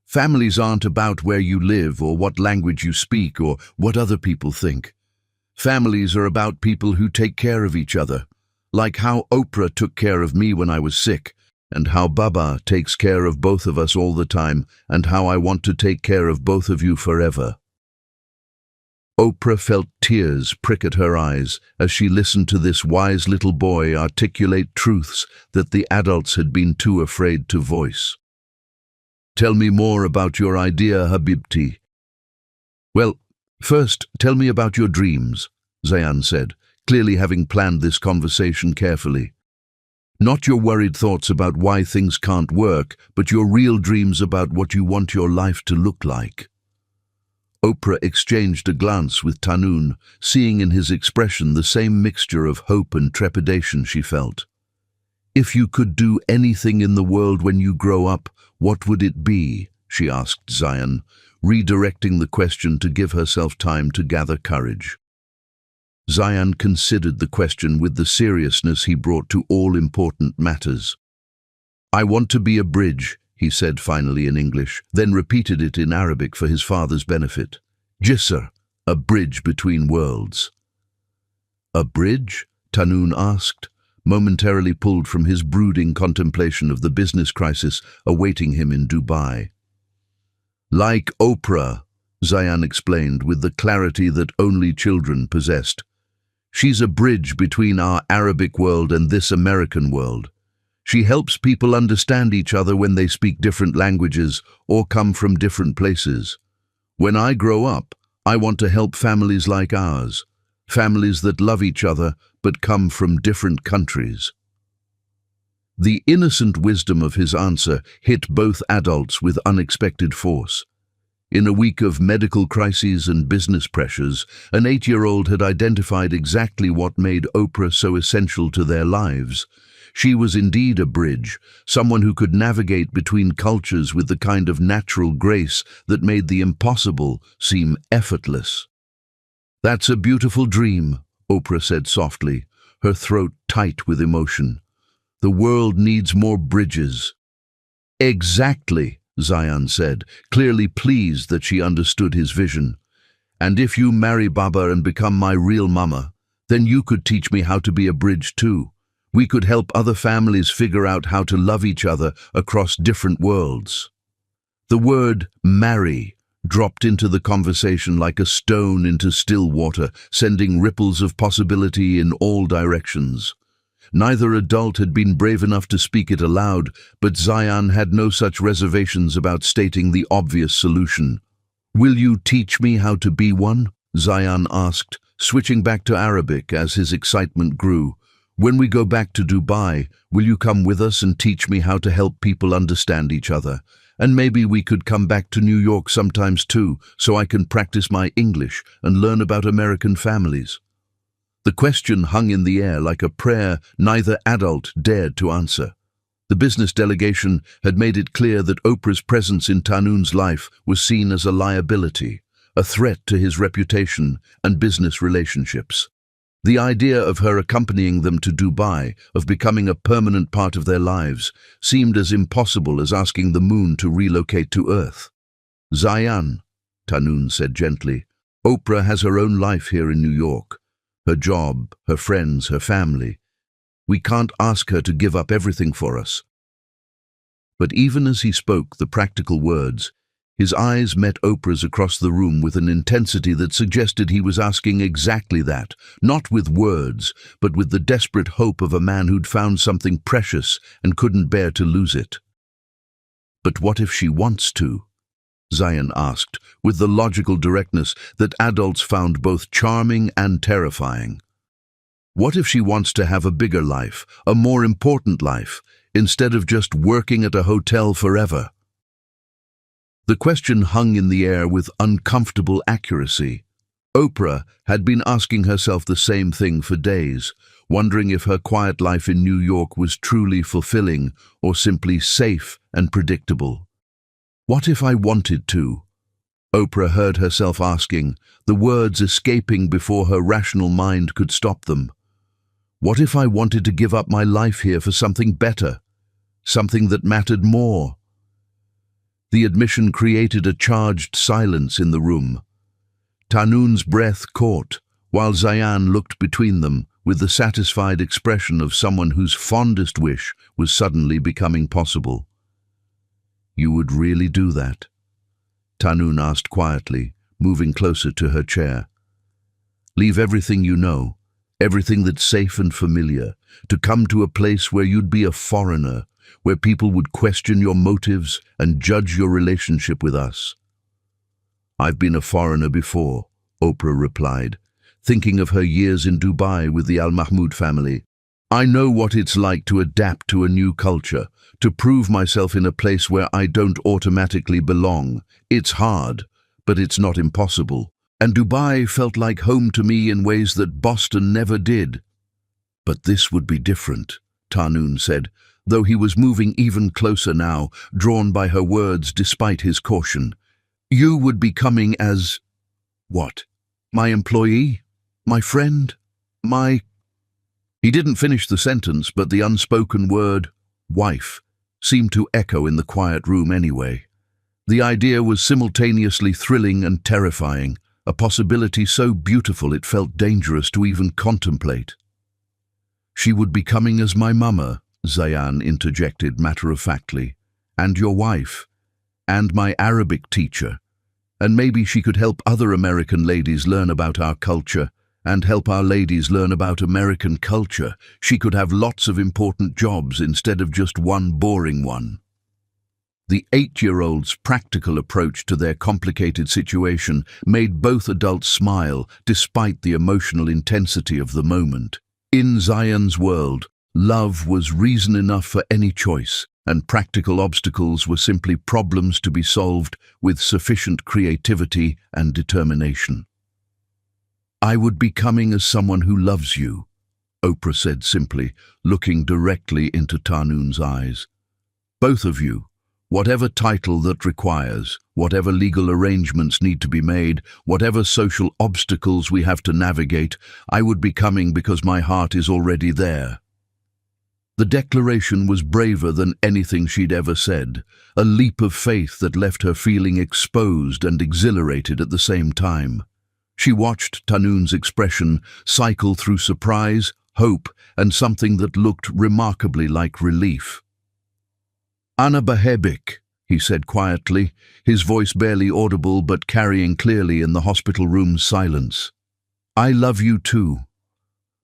"Families aren't about where you live or what language you speak or what other people think. Families are about people who take care of each other. Like how Oprah took care of me when I was sick, and how Baba takes care of both of us all the time, and how I want to take care of both of you forever." Oprah felt tears prick at her eyes as she listened to this wise little boy articulate truths that the adults had been too afraid to voice. "Tell me more about your idea, Habibti." "Well, first, tell me about your dreams," Zayan said, clearly having planned this conversation carefully. "Not your worried thoughts about why things can't work, but your real dreams about what you want your life to look like." Oprah exchanged a glance with Tarnoon, seeing in his expression the same mixture of hope and trepidation she felt. "If you could do anything in the world when you grow up, what would it be?" she asked Zayan, redirecting the question to give herself time to gather courage. Zayan considered the question with the seriousness he brought to all important matters. "I want to be a bridge," he said finally in English, then repeated it in Arabic for his father's benefit. "Jisr, a bridge between worlds." "A bridge?" Tarnoon asked, momentarily pulled from his brooding contemplation of the business crisis awaiting him in Dubai. "Like Oprah," Zayan explained with the clarity that only children possessed. "She's a bridge between our Arabic world and this American world. She helps people understand each other when they speak different languages or come from different places. When I grow up, I want to help families like ours, families that love each other but come from different countries." The innocent wisdom of his answer hit both adults with unexpected force. In a week of medical crises and business pressures, an 8-year-old had identified exactly what made Oprah so essential to their lives. She was indeed a bridge, someone who could navigate between cultures with the kind of natural grace that made the impossible seem effortless. "That's a beautiful dream," Oprah said softly, her throat tight with emotion. "The world needs more bridges." "Exactly," Zayan said, clearly pleased that she understood his vision. And if you marry Baba and become my real mama, then you could teach me how to be a bridge too. We could help other families figure out how to love each other across different worlds." The word marry dropped into the conversation like a stone into still water, sending ripples of possibility in all directions. Neither adult had been brave enough to speak it aloud, but Zayan had no such reservations about stating the obvious solution. "Will you teach me how to be one?" Zayan asked, switching back to Arabic as his excitement grew. "When we go back to Dubai, will you come with us and teach me how to help people understand each other? And maybe we could come back to New York sometimes too, so I can practice my English and learn about American families." The question hung in the air like a prayer neither adult dared to answer. The business delegation had made it clear that Oprah's presence in Tahnoon's life was seen as a liability, a threat to his reputation and business relationships. The idea of her accompanying them to Dubai, of becoming a permanent part of their lives, seemed as impossible as asking the moon to relocate to Earth. "Zayan," Tahnoon said gently, "Oprah has her own life here in New York. Her job, her friends, her family. We can't ask her to give up everything for us." But even as he spoke the practical words, his eyes met Oprah's across the room with an intensity that suggested he was asking exactly that, not with words, but with the desperate hope of a man who'd found something precious and couldn't bear to lose it. "But what if she wants to?" Zayan asked, with the logical directness that adults found both charming and terrifying. "What if she wants to have a bigger life, a more important life, instead of just working at a hotel forever?" The question hung in the air with uncomfortable accuracy. Oprah had been asking herself the same thing for days, wondering if her quiet life in New York was truly fulfilling or simply safe and predictable. "What if I wanted to?" Oprah heard herself asking, the words escaping before her rational mind could stop them. "What if I wanted to give up my life here for something better, something that mattered more?" The admission created a charged silence in the room. Tahnoon's breath caught, while Zayan looked between them with the satisfied expression of someone whose fondest wish was suddenly becoming possible. "You would really do that?" Tahnoon asked quietly, moving closer to her chair. "Leave everything you know, everything that's safe and familiar, to come to a place where you'd be a foreigner, where people would question your motives and judge your relationship with us?" "I've been a foreigner before," Oprah replied, thinking of her years in Dubai with the Al Mahmoud family. "I know what it's like to adapt to a new culture, to prove myself in a place where I don't automatically belong. It's hard, but it's not impossible. And Dubai felt like home to me in ways that Boston never did." "But this would be different," Tahnoon said, though he was moving even closer now, drawn by her words despite his caution. "You would be coming as... what? My employee? My friend? My..." He didn't finish the sentence, but the unspoken word, wife, seemed to echo in the quiet room anyway. The idea was simultaneously thrilling and terrifying, a possibility so beautiful it felt dangerous to even contemplate. "She would be coming as my mama," Zayan interjected matter-of-factly, "and your wife, and my Arabic teacher, and maybe she could help other American ladies learn about our culture, and help our ladies learn about American culture. She could have lots of important jobs instead of just one boring one." The 8-year-old's practical approach to their complicated situation made both adults smile despite the emotional intensity of the moment. In Zayan's world, love was reason enough for any choice, and practical obstacles were simply problems to be solved with sufficient creativity and determination. "I would be coming as someone who loves you," Oprah said simply, looking directly into Tahnoon's eyes. "Both of you, whatever title that requires, whatever legal arrangements need to be made, whatever social obstacles we have to navigate, I would be coming because my heart is already there." The declaration was braver than anything she'd ever said, a leap of faith that left her feeling exposed and exhilarated at the same time. She watched Tanoon's expression cycle through surprise, hope, and something that looked remarkably like relief. "Ana Bahebik," he said quietly, his voice barely audible but carrying clearly in the hospital room's silence. "I love you too.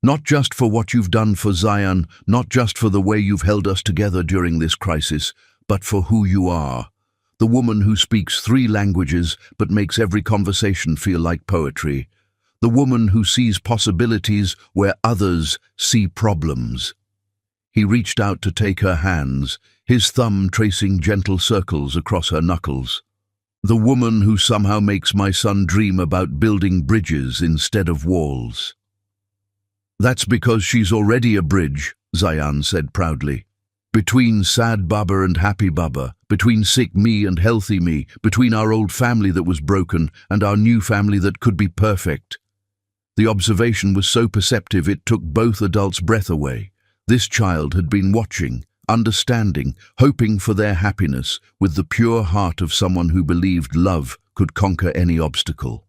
Not just for what you've done for Zion, not just for the way you've held us together during this crisis, but for who you are. The woman who speaks 3 languages but makes every conversation feel like poetry. The woman who sees possibilities where others see problems." He reached out to take her hands, his thumb tracing gentle circles across her knuckles. "The woman who somehow makes my son dream about building bridges instead of walls." "That's because she's already a bridge," Zayan said proudly. "Between sad Baba and happy Baba, between sick me and healthy me, between our old family that was broken and our new family that could be perfect." The observation was so perceptive it took both adults' breath away. This child had been watching, understanding, hoping for their happiness, with the pure heart of someone who believed love could conquer any obstacle.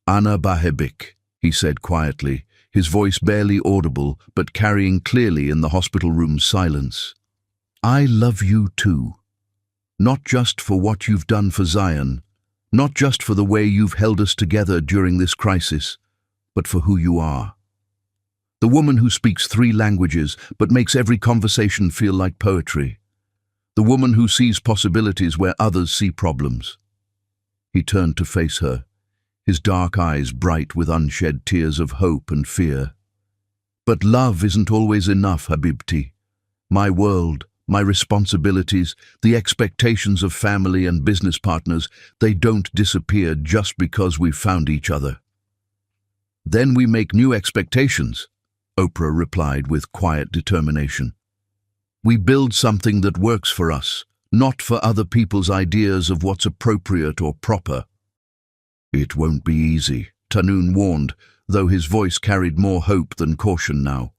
"Ana Bahebik," he said quietly, his voice barely audible but carrying clearly in the hospital room's silence. "I love you too. Not just for what you've done for Zion, not just for the way you've held us together during this crisis, but for who you are. The woman who speaks 3 languages but makes every conversation feel like poetry. The woman who sees possibilities where others see problems." He turned to face her, his dark eyes bright with unshed tears of hope and fear. "But love isn't always enough, Habibti. My world, my responsibilities, the expectations of family and business partners, they don't disappear just because we've found each other." "Then we make new expectations," Oprah replied with quiet determination. "We build something that works for us, not for other people's ideas of what's appropriate or proper." "It won't be easy," Tanoon warned, though his voice carried more hope than caution now.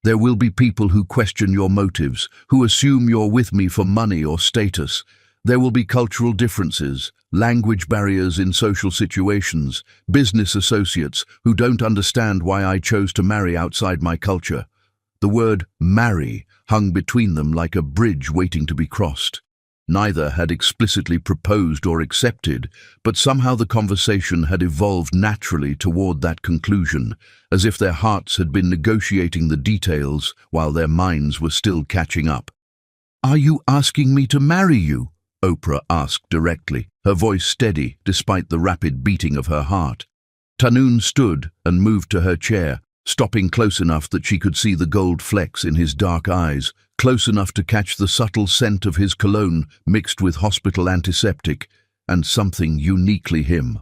"There will be people who question your motives, who assume you're with me for money or status. There will be cultural differences, language barriers in social situations, business associates who don't understand why I chose to marry outside my culture." The word marry hung between them like a bridge waiting to be crossed. Neither had explicitly proposed or accepted, but somehow the conversation had evolved naturally toward that conclusion, as if their hearts had been negotiating the details while their minds were still catching up. "Are you asking me to marry you?" Oprah asked directly, her voice steady despite the rapid beating of her heart. Tanoon stood and moved to her chair, stopping close enough that she could see the gold flecks in his dark eyes, close enough to catch the subtle scent of his cologne mixed with hospital antiseptic, and something uniquely him.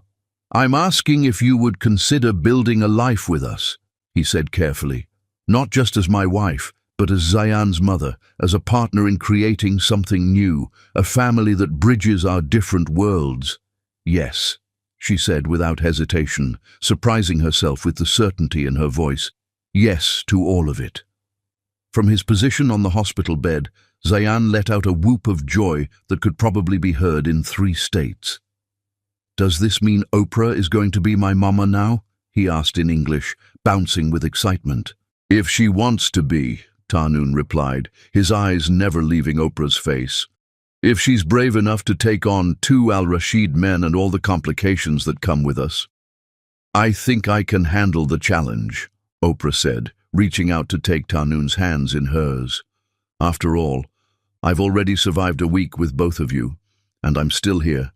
"I'm asking if you would consider building a life with us," he said carefully. "Not just as my wife, but as Zayan's mother, as a partner in creating something new, a family that bridges our different worlds." "Yes," she said without hesitation, surprising herself with the certainty in her voice. "Yes to all of it." From his position on the hospital bed, Zayan let out a whoop of joy that could probably be heard in 3 states. "Does this mean Oprah is going to be my mama now?" he asked in English, bouncing with excitement. "If she wants to be," Tanoon replied, his eyes never leaving Oprah's face. "If she's brave enough to take on 2 Al-Rashid men and all the complications that come with us." "I think I can handle the challenge," Oprah said, reaching out to take Tanoon's hands in hers. "After all, I've already survived a week with both of you, and I'm still here."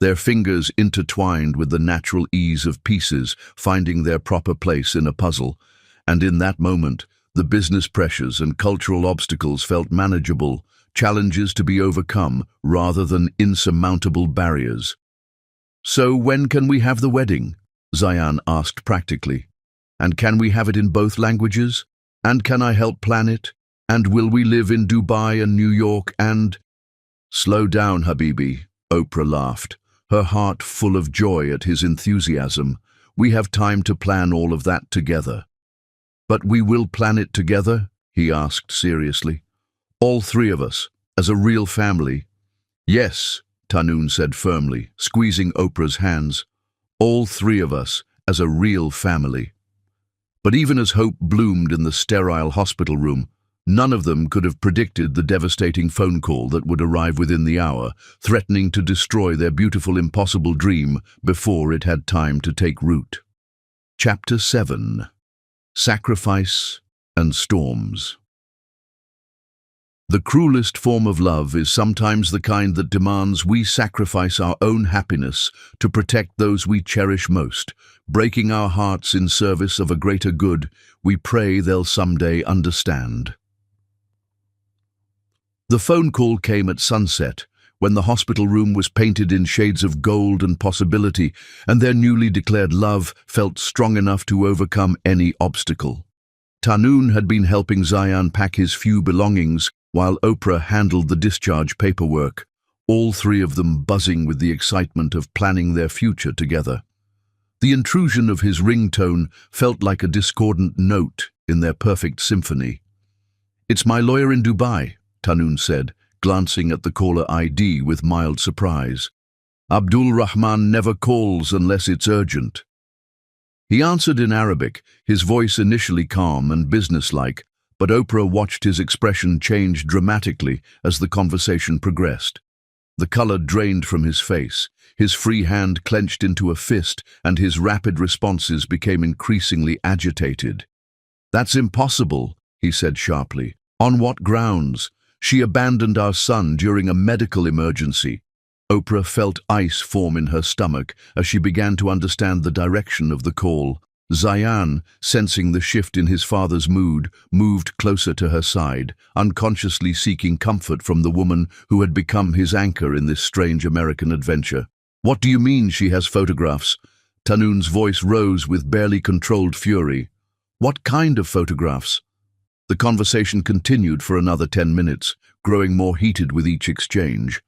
Their fingers intertwined with the natural ease of pieces finding their proper place in a puzzle, and in that moment, the business pressures and cultural obstacles felt manageable, challenges to be overcome rather than insurmountable barriers. "So when can we have the wedding?" Zayan asked practically. "And can we have it in both languages? And can I help plan it? And will we live in Dubai and New York and—" "Slow down, Habibi," Oprah laughed, her heart full of joy at his enthusiasm. "We have time to plan all of that together." "But we will plan it together?" he asked seriously. "All 3 of us, as a real family?" "Yes," Tanoon said firmly, squeezing Oprah's hands. All three of us, as a real family. But even as hope bloomed in the sterile hospital room, none of them could have predicted the devastating phone call that would arrive within the hour, threatening to destroy their beautiful, impossible dream before it had time to take root. Chapter 7. Sacrifice and Storms. The cruelest form of love is sometimes the kind that demands we sacrifice our own happiness to protect those we cherish most, breaking our hearts in service of a greater good we pray they'll someday understand. The phone call came at sunset, when the hospital room was painted in shades of gold and possibility, and their newly declared love felt strong enough to overcome any obstacle. Tahnoon had been helping Zayan pack his few belongings, while Oprah handled the discharge paperwork, all three of them buzzing with the excitement of planning their future together. The intrusion of his ringtone felt like a discordant note in their perfect symphony. "It's my lawyer in Dubai," Tahnoon said, glancing at the caller ID with mild surprise. "Abdul Rahman never calls unless it's urgent." He answered in Arabic, his voice initially calm and businesslike, but Oprah watched his expression change dramatically as the conversation progressed. The color drained from his face, his free hand clenched into a fist, and his rapid responses became increasingly agitated. "That's impossible," he said sharply. "On what grounds? She abandoned our son during a medical emergency." Oprah felt ice form in her stomach as she began to understand the direction of the call. Zayan, sensing the shift in his father's mood, moved closer to her side, unconsciously seeking comfort from the woman who had become his anchor in this strange American adventure. "What do you mean she has photographs?" Tahnoon's voice rose with barely controlled fury. "What kind of photographs?" The conversation continued for another 10 minutes, growing more heated with each exchange.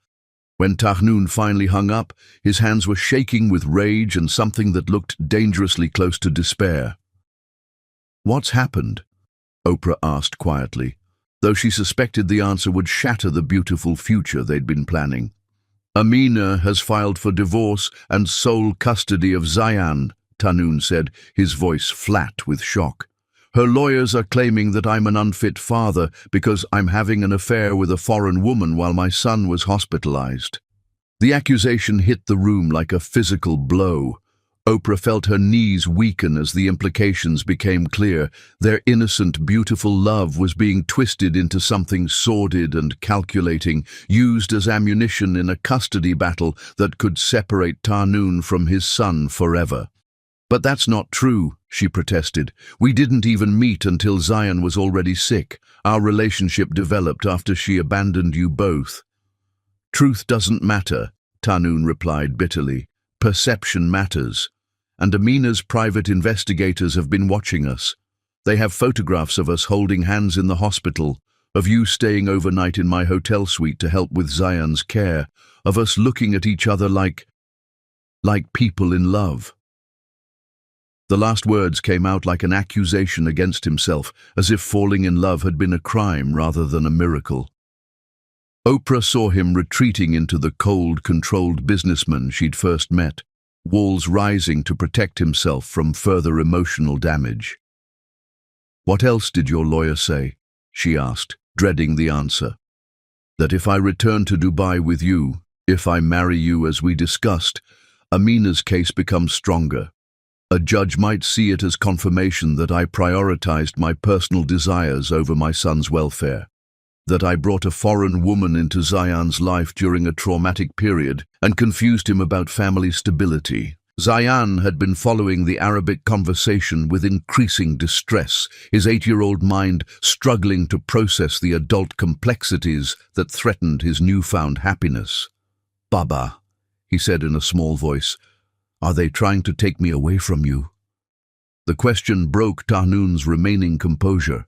When Tahnoon finally hung up, his hands were shaking with rage and something that looked dangerously close to despair. "What's happened?" Oprah asked quietly, though she suspected the answer would shatter the beautiful future they'd been planning. "Amina has filed for divorce and sole custody of Zayan," Tahnoon said, his voice flat with shock. "Her lawyers are claiming that I'm an unfit father because I'm having an affair with a foreign woman while my son was hospitalized." The accusation hit the room like a physical blow. Oprah felt her knees weaken as the implications became clear. Their innocent, beautiful love was being twisted into something sordid and calculating, used as ammunition in a custody battle that could separate Tahnoon from his son forever. "But that's not true," she protested. "We didn't even meet until Zayan was already sick. Our relationship developed after she abandoned you both." "Truth doesn't matter," Tahnoon replied bitterly. "Perception matters. And Amina's private investigators have been watching us. They have photographs of us holding hands in the hospital, of you staying overnight in my hotel suite to help with Zayan's care, of us looking at each other like people in love." The last words came out like an accusation against himself, as if falling in love had been a crime rather than a miracle. Oprah saw him retreating into the cold, controlled businessman she'd first met, walls rising to protect himself from further emotional damage. "What else did your lawyer say?" she asked, dreading the answer. "That if I return to Dubai with you, if I marry you as we discussed, Amina's case becomes stronger. A judge might see it as confirmation that I prioritized my personal desires over my son's welfare, that I brought a foreign woman into Zayan's life during a traumatic period and confused him about family stability." Zayan had been following the Arabic conversation with increasing distress, his 8-year-old mind struggling to process the adult complexities that threatened his newfound happiness. "Baba," he said in a small voice, "are they trying to take me away from you?" The question broke Tahnoon's remaining composure.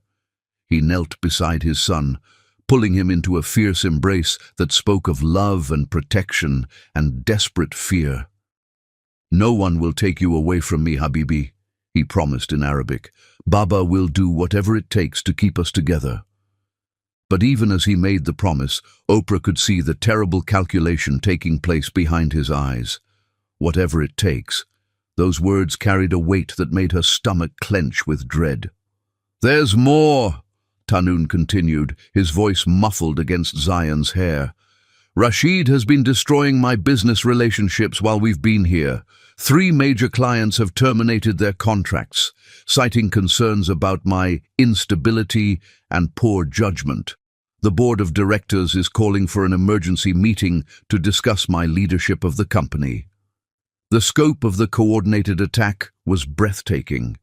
He knelt beside his son, pulling him into a fierce embrace that spoke of love and protection and desperate fear. "No one will take you away from me, Habibi," he promised in Arabic. "Baba will do whatever it takes to keep us together." But even as he made the promise, Oprah could see the terrible calculation taking place behind his eyes. Whatever it takes. Those words carried a weight that made her stomach clench with dread. "There's more," Tanun continued, his voice muffled against Zayan's hair. "Rashid has been destroying my business relationships while we've been here. 3 major clients have terminated their contracts, citing concerns about my instability and poor judgment. The board of directors is calling for an emergency meeting to discuss my leadership of the company." The scope of the coordinated attack was breathtaking.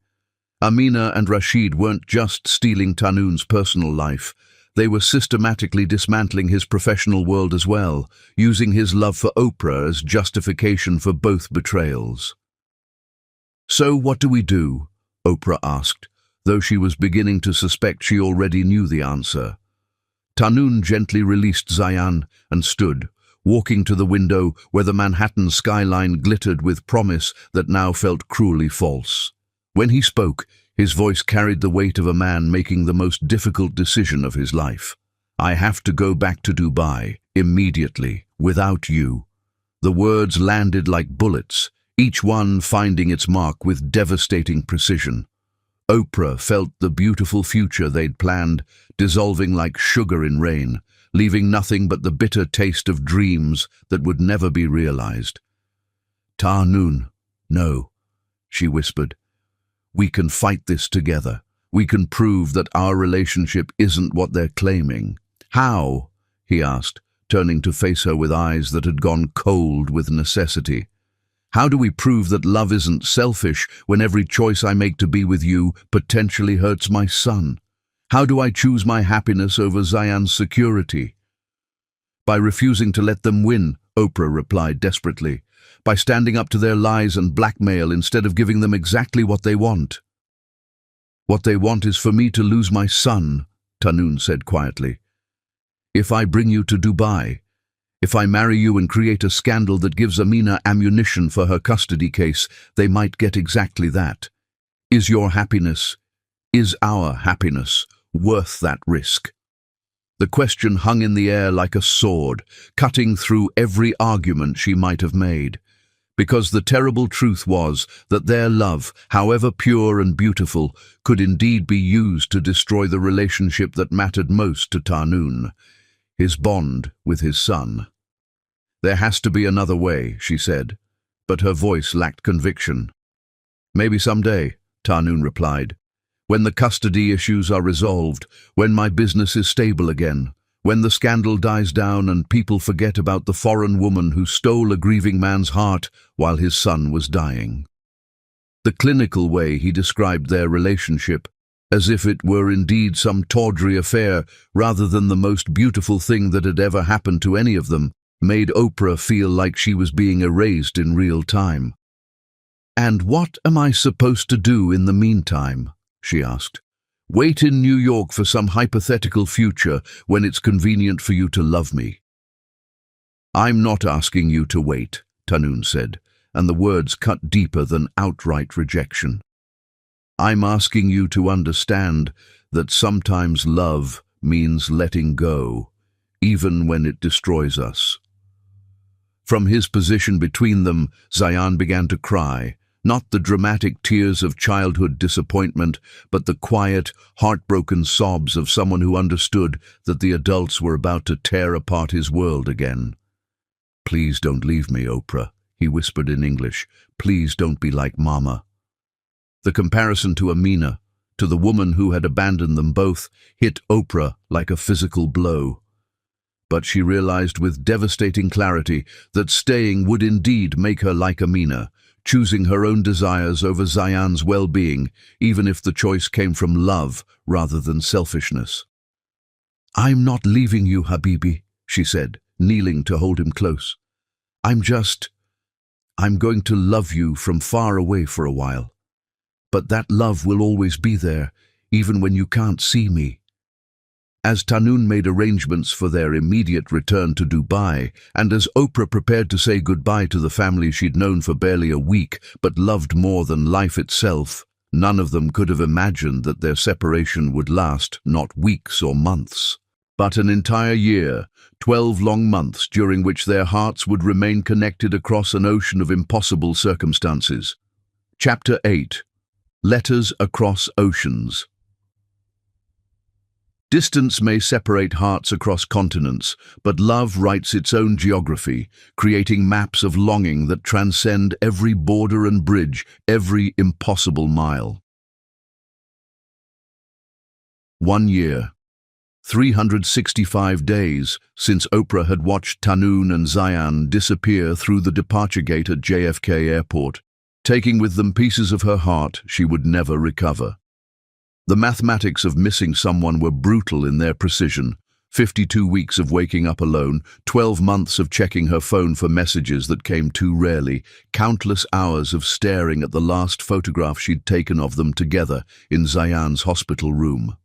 Amina and Rashid weren't just stealing Tanun's personal life. They were systematically dismantling his professional world as well, using his love for Oprah as justification for both betrayals. "So what do we do?" Oprah asked, though she was beginning to suspect she already knew the answer. Tanun gently released Zayan and stood, walking to the window where the Manhattan skyline glittered with promise that now felt cruelly false. When he spoke, his voice carried the weight of a man making the most difficult decision of his life. "I have to go back to Dubai, immediately, without you." The words landed like bullets, each one finding its mark with devastating precision. Oprah felt the beautiful future they'd planned, dissolving like sugar in rain, leaving nothing but the bitter taste of dreams that would never be realized. "Tanun, no," she whispered. "We can fight this together. We can prove that our relationship isn't what they're claiming." "How?" he asked, turning to face her with eyes that had gone cold with necessity. "How do we prove that love isn't selfish when every choice I make to be with you potentially hurts my son? How do I choose my happiness over Zayan's security?" "By refusing to let them win," Oprah replied desperately. "By standing up to their lies and blackmail instead of giving them exactly what they want." "What they want is for me to lose my son," Tanun said quietly. "If I bring you to Dubai, if I marry you and create a scandal that gives Amina ammunition for her custody case, they might get exactly that. Is your happiness, is our happiness, worth that risk?" The question hung in the air like a sword, cutting through every argument she might have made. Because the terrible truth was that their love, however pure and beautiful, could indeed be used to destroy the relationship that mattered most to Tanun, his bond with his son. "There has to be another way," she said, but her voice lacked conviction. "Maybe someday," Tanun replied. "When the custody issues are resolved, when my business is stable again, when the scandal dies down and people forget about the foreign woman who stole a grieving man's heart while his son was dying." The clinical way he described their relationship, as if it were indeed some tawdry affair rather than the most beautiful thing that had ever happened to any of them, made Oprah feel like she was being erased in real time. "And what am I supposed to do in the meantime?" she asked. "Wait in New York for some hypothetical future when it's convenient for you to love me?" "I'm not asking you to wait," Tanun said, and the words cut deeper than outright rejection. "I'm asking you to understand that sometimes love means letting go, even when it destroys us." From his position between them, Zayan began to cry, not the dramatic tears of childhood disappointment, but the quiet, heartbroken sobs of someone who understood that the adults were about to tear apart his world again. "Please don't leave me, Oprah," he whispered in English. "Please don't be like Mama." The comparison to Amina, to the woman who had abandoned them both, hit Oprah like a physical blow. But she realized with devastating clarity that staying would indeed make her like Amina, choosing her own desires over Zayan's well-being, even if the choice came from love rather than selfishness. "I'm not leaving you, Habibi," she said, kneeling to hold him close. I'm going to love you from far away for a while. But that love will always be there, even when you can't see me." As Tanun made arrangements for their immediate return to Dubai, and as Oprah prepared to say goodbye to the family she'd known for barely a week but loved more than life itself, none of them could have imagined that their separation would last not weeks or months, but an entire year, 12 long months during which their hearts would remain connected across an ocean of impossible circumstances. Chapter 8. Letters Across Oceans. Distance may separate hearts across continents, but love writes its own geography, creating maps of longing that transcend every border and bridge, every impossible mile. 1 year. 365 days since Oprah had watched Tanoon and Zayan disappear through the departure gate at JFK Airport, taking with them pieces of her heart she would never recover. The mathematics of missing someone were brutal in their precision. 52 weeks of waking up alone, 12 months of checking her phone for messages that came too rarely, countless hours of staring at the last photograph she'd taken of them together in Zayan's hospital room.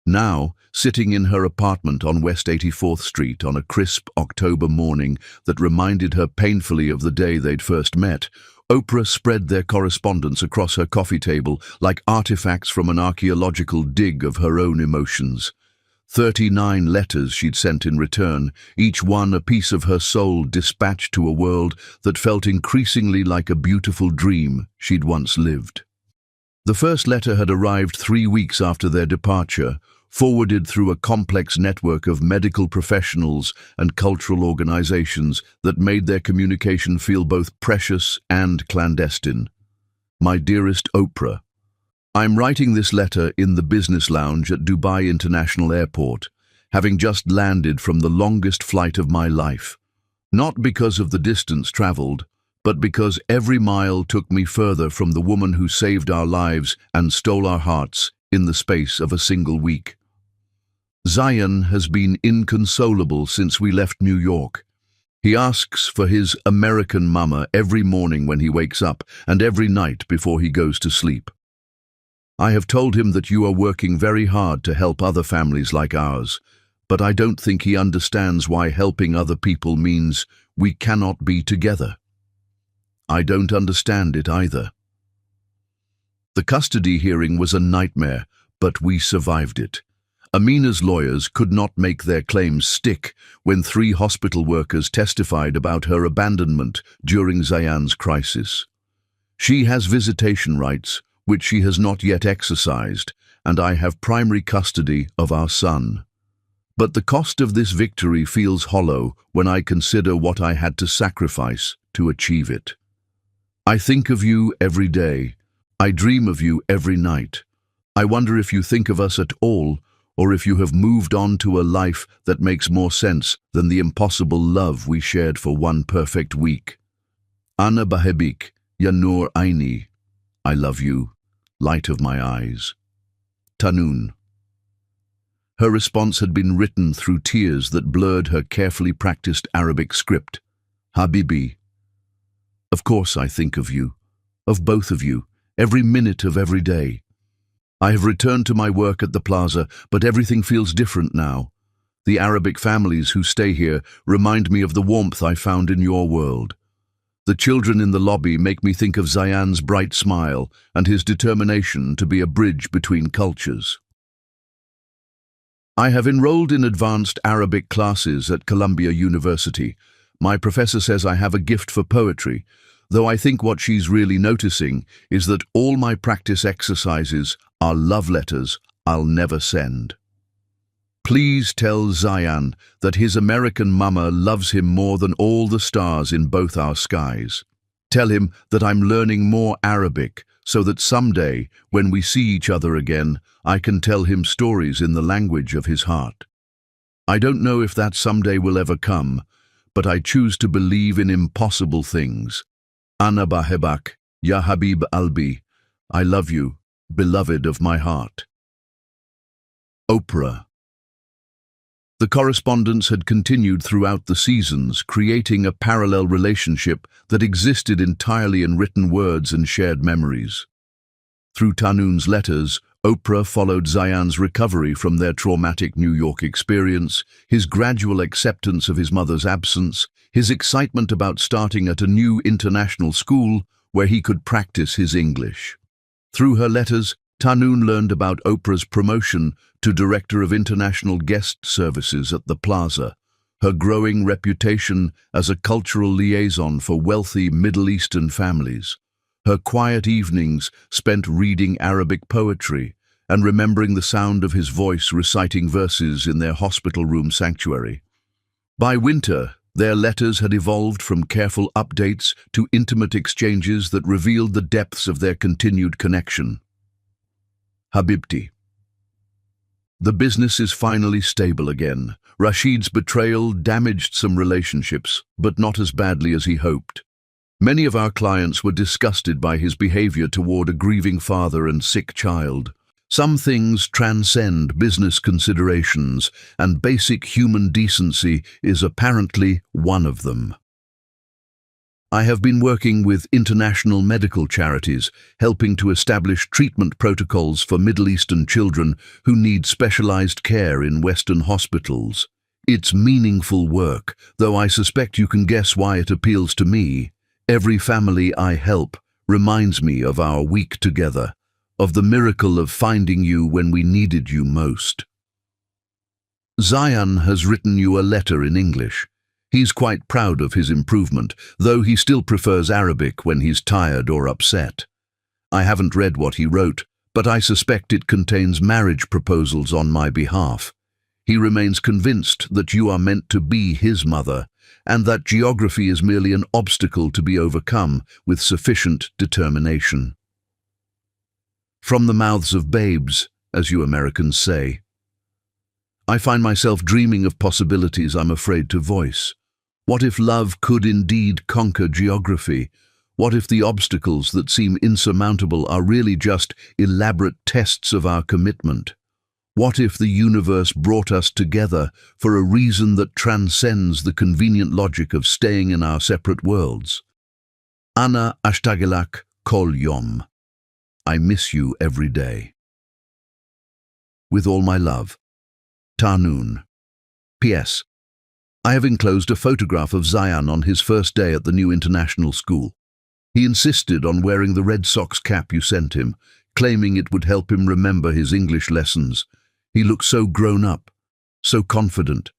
Now, sitting in her apartment on West 84th Street on a crisp October morning that reminded her painfully of the day they'd first met, Oprah spread their correspondence across her coffee table like artifacts from an archaeological dig of her own emotions. 39 letters she'd sent in return, each one a piece of her soul dispatched to a world that felt increasingly like a beautiful dream she'd once lived. The first letter had arrived 3 weeks after their departure, forwarded through a complex network of medical professionals and cultural organizations that made their communication feel both precious and clandestine. My dearest Oprah, I'm writing this letter in the business lounge at Dubai International Airport, having just landed from the longest flight of my life. Not because of the distance traveled, but because every mile took me further from the woman who saved our lives and stole our hearts in the space of a single week. Zayan has been inconsolable since we left New York. He asks for his American mama every morning when he wakes up and every night before he goes to sleep. I have told him that you are working very hard to help other families like ours, but I don't think he understands why helping other people means we cannot be together. I don't understand it either. The custody hearing was a nightmare, but we survived it. Amina's lawyers could not make their claims stick when 3 hospital workers testified about her abandonment during Zayan's crisis. She has visitation rights, which she has not yet exercised, and I have primary custody of our son. But the cost of this victory feels hollow when I consider what I had to sacrifice to achieve it. I think of you every day. I dream of you every night. I wonder if you think of us at all, or if you have moved on to a life that makes more sense than the impossible love we shared for 1 perfect week. Ana Bahebik, Ya Noor Aini. I love you, light of my eyes. Tanoon. Her response had been written through tears that blurred her carefully practiced Arabic script. Habibi. Of course I think of you, of both of you, every minute of every day. I have returned to my work at the plaza, but everything feels different now. The Arabic families who stay here remind me of the warmth I found in your world. The children in the lobby make me think of Zayan's bright smile and his determination to be a bridge between cultures. I have enrolled in advanced Arabic classes at Columbia University. My professor says I have a gift for poetry, though I think what she's really noticing is that all my practice exercises are love letters I'll never send. Please tell Zayan that his American mama loves him more than all the stars in both our skies. Tell him that I'm learning more Arabic so that someday, when we see each other again, I can tell him stories in the language of his heart. I don't know if that someday will ever come, but I choose to believe in impossible things. Ana Bahebak, Ya Habib Albi. I love you, beloved of my heart. Oprah. The correspondence had continued throughout the seasons, creating a parallel relationship that existed entirely in written words and shared memories. Through Tanoon's letters, Oprah followed Zayan's recovery from their traumatic New York experience, his gradual acceptance of his mother's absence, his excitement about starting at a new international school where he could practice his English. Through her letters, Tanoon learned about Oprah's promotion to Director of International Guest Services at the Plaza, her growing reputation as a cultural liaison for wealthy Middle Eastern families, Her quiet evenings spent reading Arabic poetry and remembering the sound of his voice reciting verses in their hospital room sanctuary. By winter, their letters had evolved from careful updates to intimate exchanges that revealed the depths of their continued connection. Habibti. The business is finally stable again. Rashid's betrayal damaged some relationships, but not as badly as he hoped. Many of our clients were disgusted by his behavior toward a grieving father and sick child. Some things transcend business considerations, and basic human decency is apparently one of them. I have been working with international medical charities, helping to establish treatment protocols for Middle Eastern children who need specialized care in Western hospitals. It's meaningful work, though I suspect you can guess why it appeals to me. Every family I help reminds me of our week together, of the miracle of finding you when we needed you most. Zion has written you a letter in English. He's quite proud of his improvement, though he still prefers Arabic when he's tired or upset. I haven't read what he wrote, but I suspect it contains marriage proposals on my behalf. He remains convinced that you are meant to be his mother, and that geography is merely an obstacle to be overcome with sufficient determination. From the mouths of babes, as you Americans say. I find myself dreaming of possibilities I'm afraid to voice. What if love could indeed conquer geography? What if the obstacles that seem insurmountable are really just elaborate tests of our commitment? What if the universe brought us together for a reason that transcends the convenient logic of staying in our separate worlds? Ana ashtagilak kol yom. I miss you every day. With all my love. Tarnoon. P.S. I have enclosed a photograph of Zion on his first day at the new international school. He insisted on wearing the Red Sox cap you sent him, claiming it would help him remember his English lessons. He looks so grown up, so confident.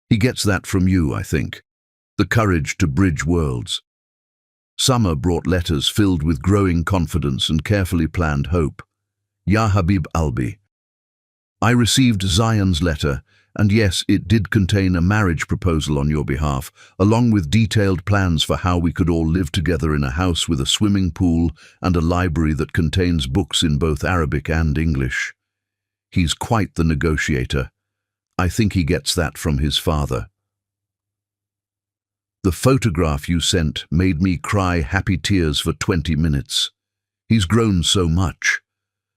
He gets that from you, I think. The courage to bridge worlds. Summer brought letters filled with growing confidence and carefully planned hope. Ya Habib Albi. I received Zion's letter, and yes, it did contain a marriage proposal on your behalf, along with detailed plans for how we could all live together in a house with a swimming pool and a library that contains books in both Arabic and English. He's quite the negotiator. I think he gets that from his father. The photograph you sent made me cry happy tears for 20 minutes. He's grown so much.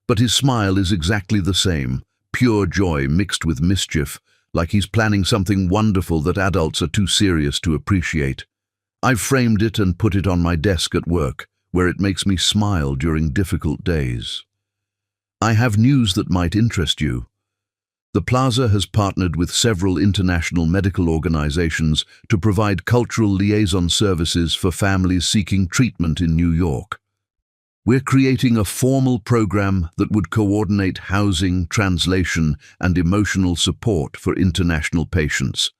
But his smile is exactly the same, pure joy mixed with mischief, like he's planning something wonderful that adults are too serious to appreciate. I've framed it and put it on my desk at work, where it makes me smile during difficult days. I have news that might interest you. The Plaza has partnered with several international medical organizations to provide cultural liaison services for families seeking treatment in New York. We're creating a formal program that would coordinate housing, translation, and emotional support for international patients.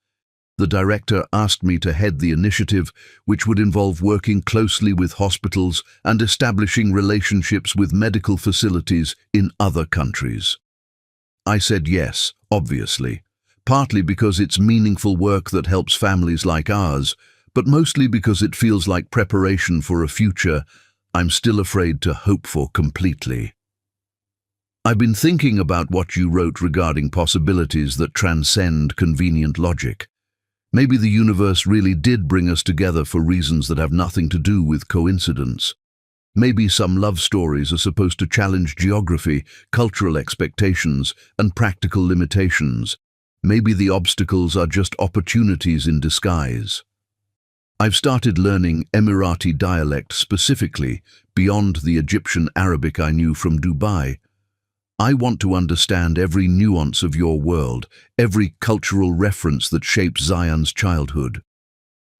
The director asked me to head the initiative, which would involve working closely with hospitals and establishing relationships with medical facilities in other countries. I said yes, obviously, partly because it's meaningful work that helps families like ours, but mostly because it feels like preparation for a future I'm still afraid to hope for completely. I've been thinking about what you wrote regarding possibilities that transcend convenient logic. Maybe the universe really did bring us together for reasons that have nothing to do with coincidence. Maybe some love stories are supposed to challenge geography, cultural expectations, and practical limitations. Maybe the obstacles are just opportunities in disguise. I've started learning Emirati dialect specifically, beyond the Egyptian Arabic I knew from Dubai. I want to understand every nuance of your world, every cultural reference that shapes Zion's childhood.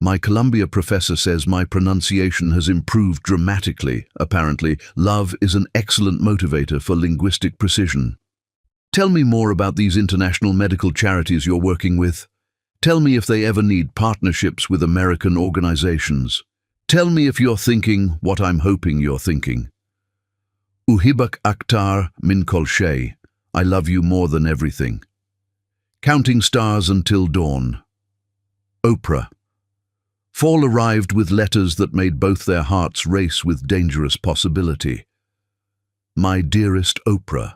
My Columbia professor says my pronunciation has improved dramatically. Apparently, love is an excellent motivator for linguistic precision. Tell me more about these international medical charities you're working with. Tell me if they ever need partnerships with American organizations. Tell me if you're thinking what I'm hoping you're thinking. Uhibak Akhtar min kol shay. I love you more than everything. Counting stars until dawn. Oprah. Fall arrived with letters that made both their hearts race with dangerous possibility. My dearest Oprah,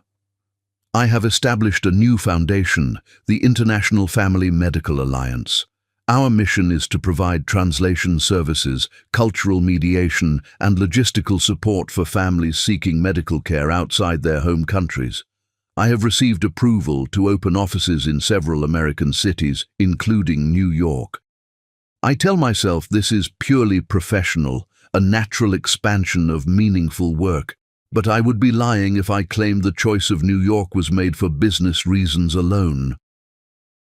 I have established a new foundation, the International Family Medical Alliance. Our mission is to provide translation services, cultural mediation, and logistical support for families seeking medical care outside their home countries. I have received approval to open offices in several American cities, including New York. I tell myself this is purely professional, a natural expansion of meaningful work, but I would be lying if I claimed the choice of New York was made for business reasons alone.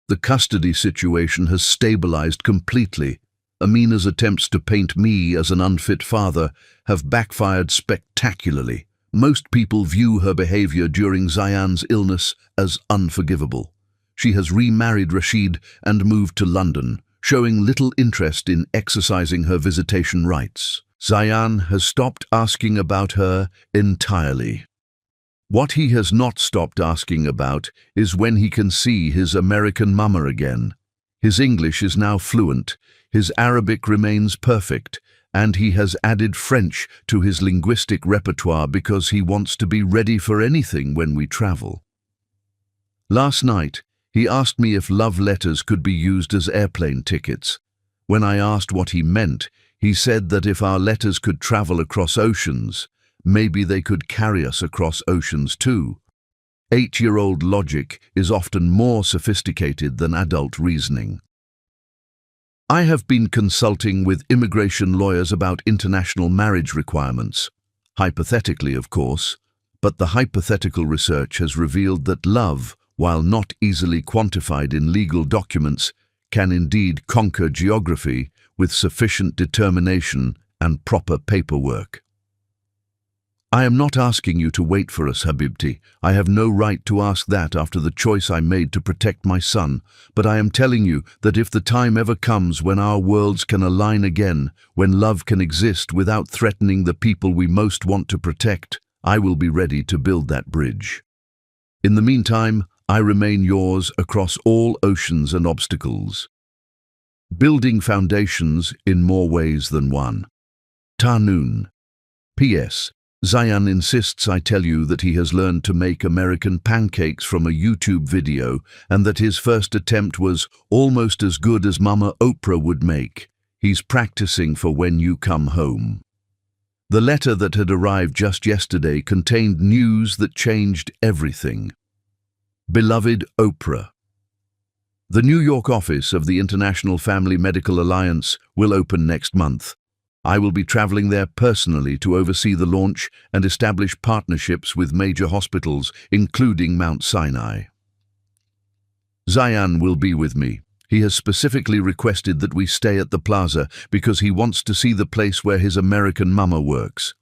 The custody situation has stabilized completely. Amina's attempts to paint me as an unfit father have backfired spectacularly. Most people view her behavior during Zayan's illness as unforgivable. She has remarried Rashid and moved to London, showing little interest in exercising her visitation rights. Zayan has stopped asking about her entirely. What he has not stopped asking about is when he can see his American mama again. His English is now fluent, his Arabic remains perfect, and he has added French to his linguistic repertoire because he wants to be ready for anything when we travel. Last night, he asked me if love letters could be used as airplane tickets. When I asked what he meant, he said that if our letters could travel across oceans, maybe they could carry us across oceans too. 8-year-old logic is often more sophisticated than adult reasoning. I have been consulting with immigration lawyers about international marriage requirements. Hypothetically, of course, but the hypothetical research has revealed that love, while not easily quantified in legal documents, can indeed conquer geography with sufficient determination and proper paperwork. I am not asking you to wait for us, Habibti. I have no right to ask that after the choice I made to protect my son, but I am telling you that if the time ever comes when our worlds can align again, when love can exist without threatening the people we most want to protect, I will be ready to build that bridge. In the meantime, I remain yours across all oceans and obstacles. Building foundations in more ways than one. Tarnoon. P.S. Zayan insists I tell you that he has learned to make American pancakes from a YouTube video and that his first attempt was almost as good as Mama Oprah would make. He's practicing for when you come home. The letter that had arrived just yesterday contained news that changed everything. Beloved Oprah. The New York office of the International Family Medical Alliance will open next month. I will be traveling there personally to oversee the launch and establish partnerships with major hospitals, including Mount Sinai. Zayan will be with me. He has specifically requested that we stay at the plaza because he wants to see the place where his American mama works.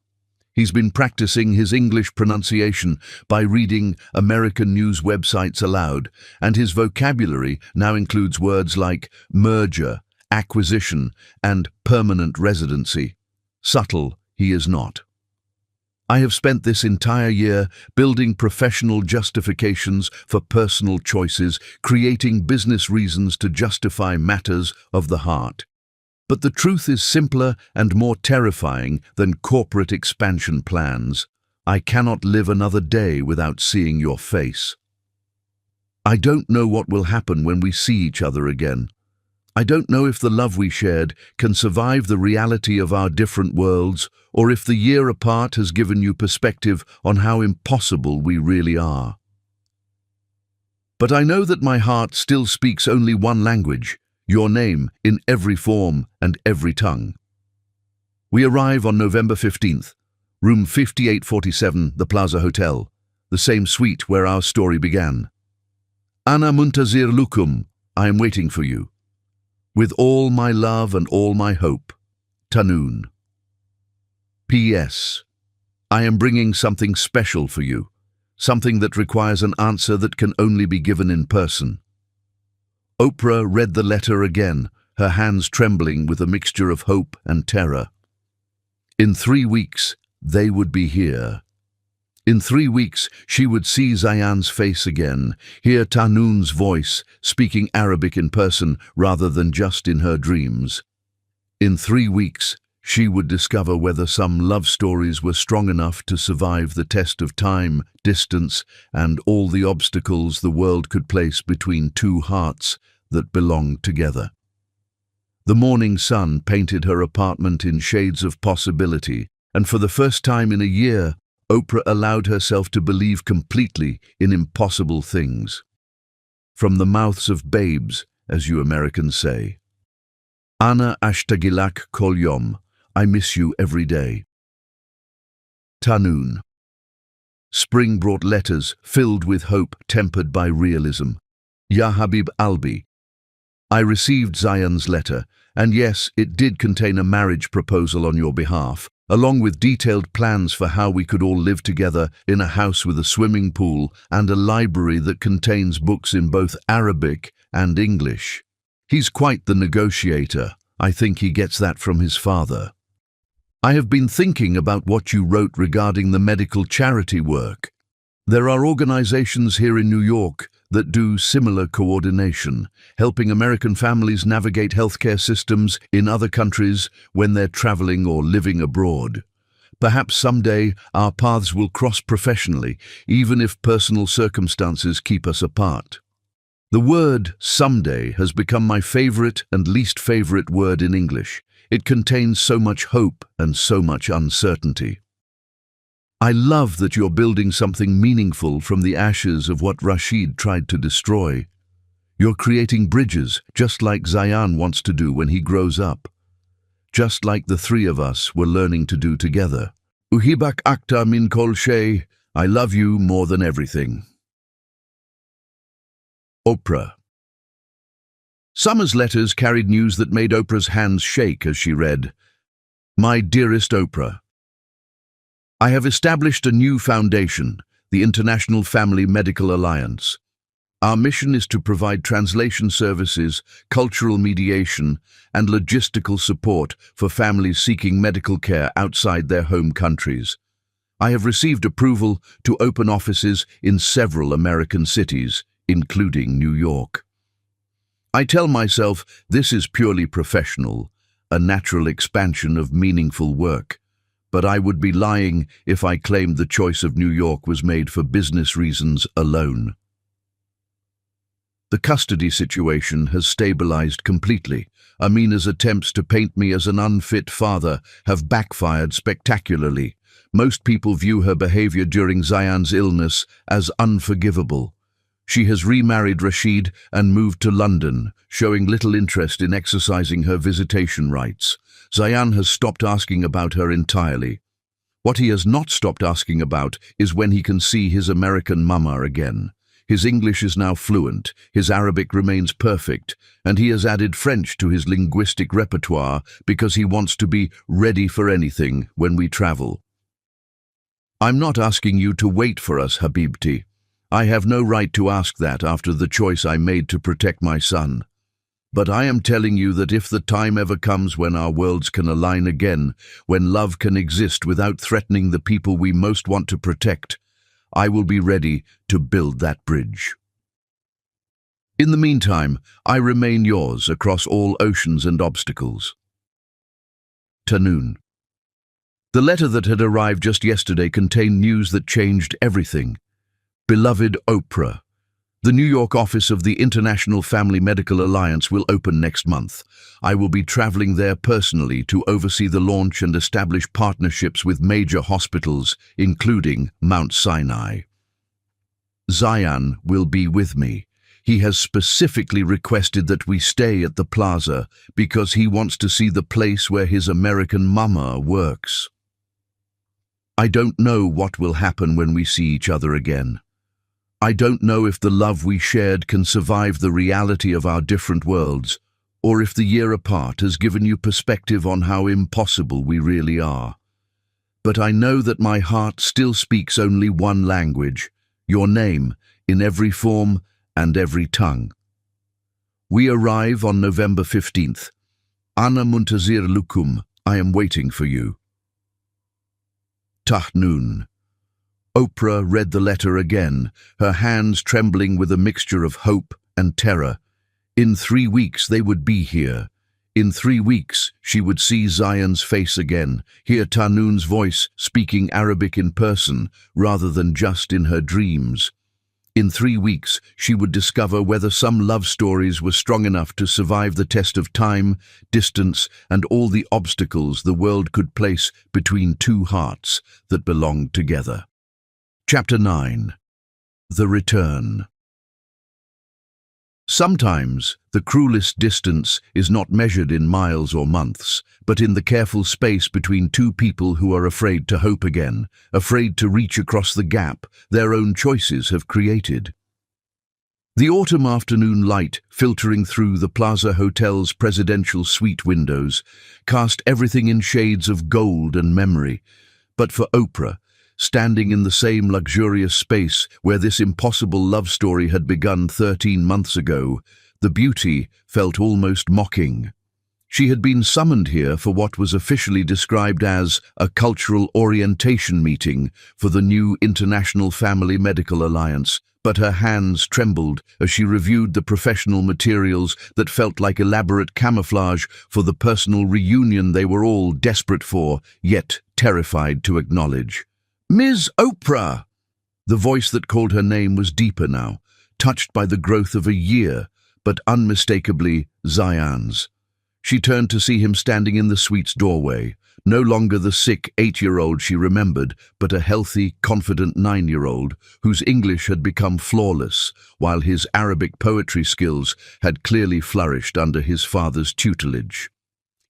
He's been practicing his English pronunciation by reading American news websites aloud, and his vocabulary now includes words like merger, acquisition, and permanent residency. Subtle, he is not. I have spent this entire year building professional justifications for personal choices, creating business reasons to justify matters of the heart. But the truth is simpler and more terrifying than corporate expansion plans. I cannot live another day without seeing your face. I don't know what will happen when we see each other again. I don't know if the love we shared can survive the reality of our different worlds, or if the year apart has given you perspective on how impossible we really are. But I know that my heart still speaks only one language, your name in every form and every tongue. We arrive on November 15th, room 5847, the Plaza Hotel, the same suite where our story began. Ana muntazir lukum, I am waiting for you. With all my love and all my hope, Tarnoon. P.S. I am bringing something special for you, something that requires an answer that can only be given in person. Oprah read the letter again, her hands trembling with a mixture of hope and terror. In 3 weeks, they would be here. In 3 weeks, she would see Zayan's face again, hear Tanun's voice, speaking Arabic in person rather than just in her dreams. In 3 weeks, she would discover whether some love stories were strong enough to survive the test of time, distance, and all the obstacles the world could place between two hearts that belonged together. The morning sun painted her apartment in shades of possibility, and for the first time in a year, Oprah allowed herself to believe completely in impossible things. From the mouths of babes, as you Americans say. Ana ashtagilak kol yom, I miss you every day. Tanun. Spring brought letters filled with hope tempered by realism. Ya Habib Albi. I received Zayan's letter, and yes, it did contain a marriage proposal on your behalf, along with detailed plans for how we could all live together in a house with a swimming pool and a library that contains books in both Arabic and English. He's quite the negotiator. I think he gets that from his father. I have been thinking about what you wrote regarding the medical charity work. There are organizations here in New York that do similar coordination, helping American families navigate healthcare systems in other countries when they're traveling or living abroad. Perhaps someday our paths will cross professionally, even if personal circumstances keep us apart. The word someday has become my favorite and least favorite word in English. It contains so much hope and so much uncertainty. I love that you're building something meaningful from the ashes of what Rashid tried to destroy. You're creating bridges, just like Zayan wants to do when he grows up. Just like the three of us were learning to do together. Uhibak akta min kol shay, I love you more than everything. Oprah. Summer's letters carried news that made Oprah's hands shake as she read, My dearest Oprah, I have established a new foundation, the International Family Medical Alliance. Our mission is to provide translation services, cultural mediation, and logistical support for families seeking medical care outside their home countries. I have received approval to open offices in several American cities, including New York. I tell myself this is purely professional, a natural expansion of meaningful work. But I would be lying if I claimed the choice of New York was made for business reasons alone. The custody situation has stabilized completely. Amina's attempts to paint me as an unfit father have backfired spectacularly. Most people view her behavior during Zayan's illness as unforgivable. She has remarried Rashid and moved to London, showing little interest in exercising her visitation rights. Zayan has stopped asking about her entirely. What he has not stopped asking about is when he can see his American mama again. His English is now fluent, his Arabic remains perfect, and he has added French to his linguistic repertoire because he wants to be ready for anything when we travel. I'm not asking you to wait for us, Habibti. I have no right to ask that after the choice I made to protect my son. But I am telling you that if the time ever comes when our worlds can align again, when love can exist without threatening the people we most want to protect, I will be ready to build that bridge. In the meantime, I remain yours across all oceans and obstacles. Tanun. The letter that had arrived just yesterday contained news that changed everything. Beloved Oprah. The New York office of the International Family Medical Alliance will open next month. I will be traveling there personally to oversee the launch and establish partnerships with major hospitals, including Mount Sinai. Zayan will be with me. He has specifically requested that we stay at the plaza because he wants to see the place where his American mama works. I don't know what will happen when we see each other again. I don't know if the love we shared can survive the reality of our different worlds, or if the year apart has given you perspective on how impossible we really are. But I know that my heart still speaks only one language, your name, in every form and every tongue. We arrive on November 15th. Ana Muntazir Lukum, I am waiting for you. Tahnoon. Oprah read the letter again, her hands trembling with a mixture of hope and terror. In 3 weeks they would be here. In 3 weeks she would see Zayan's face again, hear Tahnoon's voice speaking Arabic in person rather than just in her dreams. In 3 weeks she would discover whether some love stories were strong enough to survive the test of time, distance, and all the obstacles the world could place between two hearts that belonged together. Chapter 9. The Return. Sometimes the cruelest distance is not measured in miles or months, but in the careful space between two people who are afraid to hope again, afraid to reach across the gap their own choices have created. The autumn afternoon light filtering through the Plaza Hotel's presidential suite windows cast everything in shades of gold and memory, but for Oprah, standing in the same luxurious space where this impossible love story had begun 13 months ago, the beauty felt almost mocking. She had been summoned here for what was officially described as a cultural orientation meeting for the new International Family Medical Alliance, but her hands trembled as she reviewed the professional materials that felt like elaborate camouflage for the personal reunion they were all desperate for, yet terrified to acknowledge. "Ms. Oprah!" The voice that called her name was deeper now, touched by the growth of a year, but unmistakably Zayan's. She turned to see him standing in the suite's doorway, no longer the sick 8-year-old she remembered, but a healthy, confident 9-year-old whose English had become flawless, while his Arabic poetry skills had clearly flourished under his father's tutelage.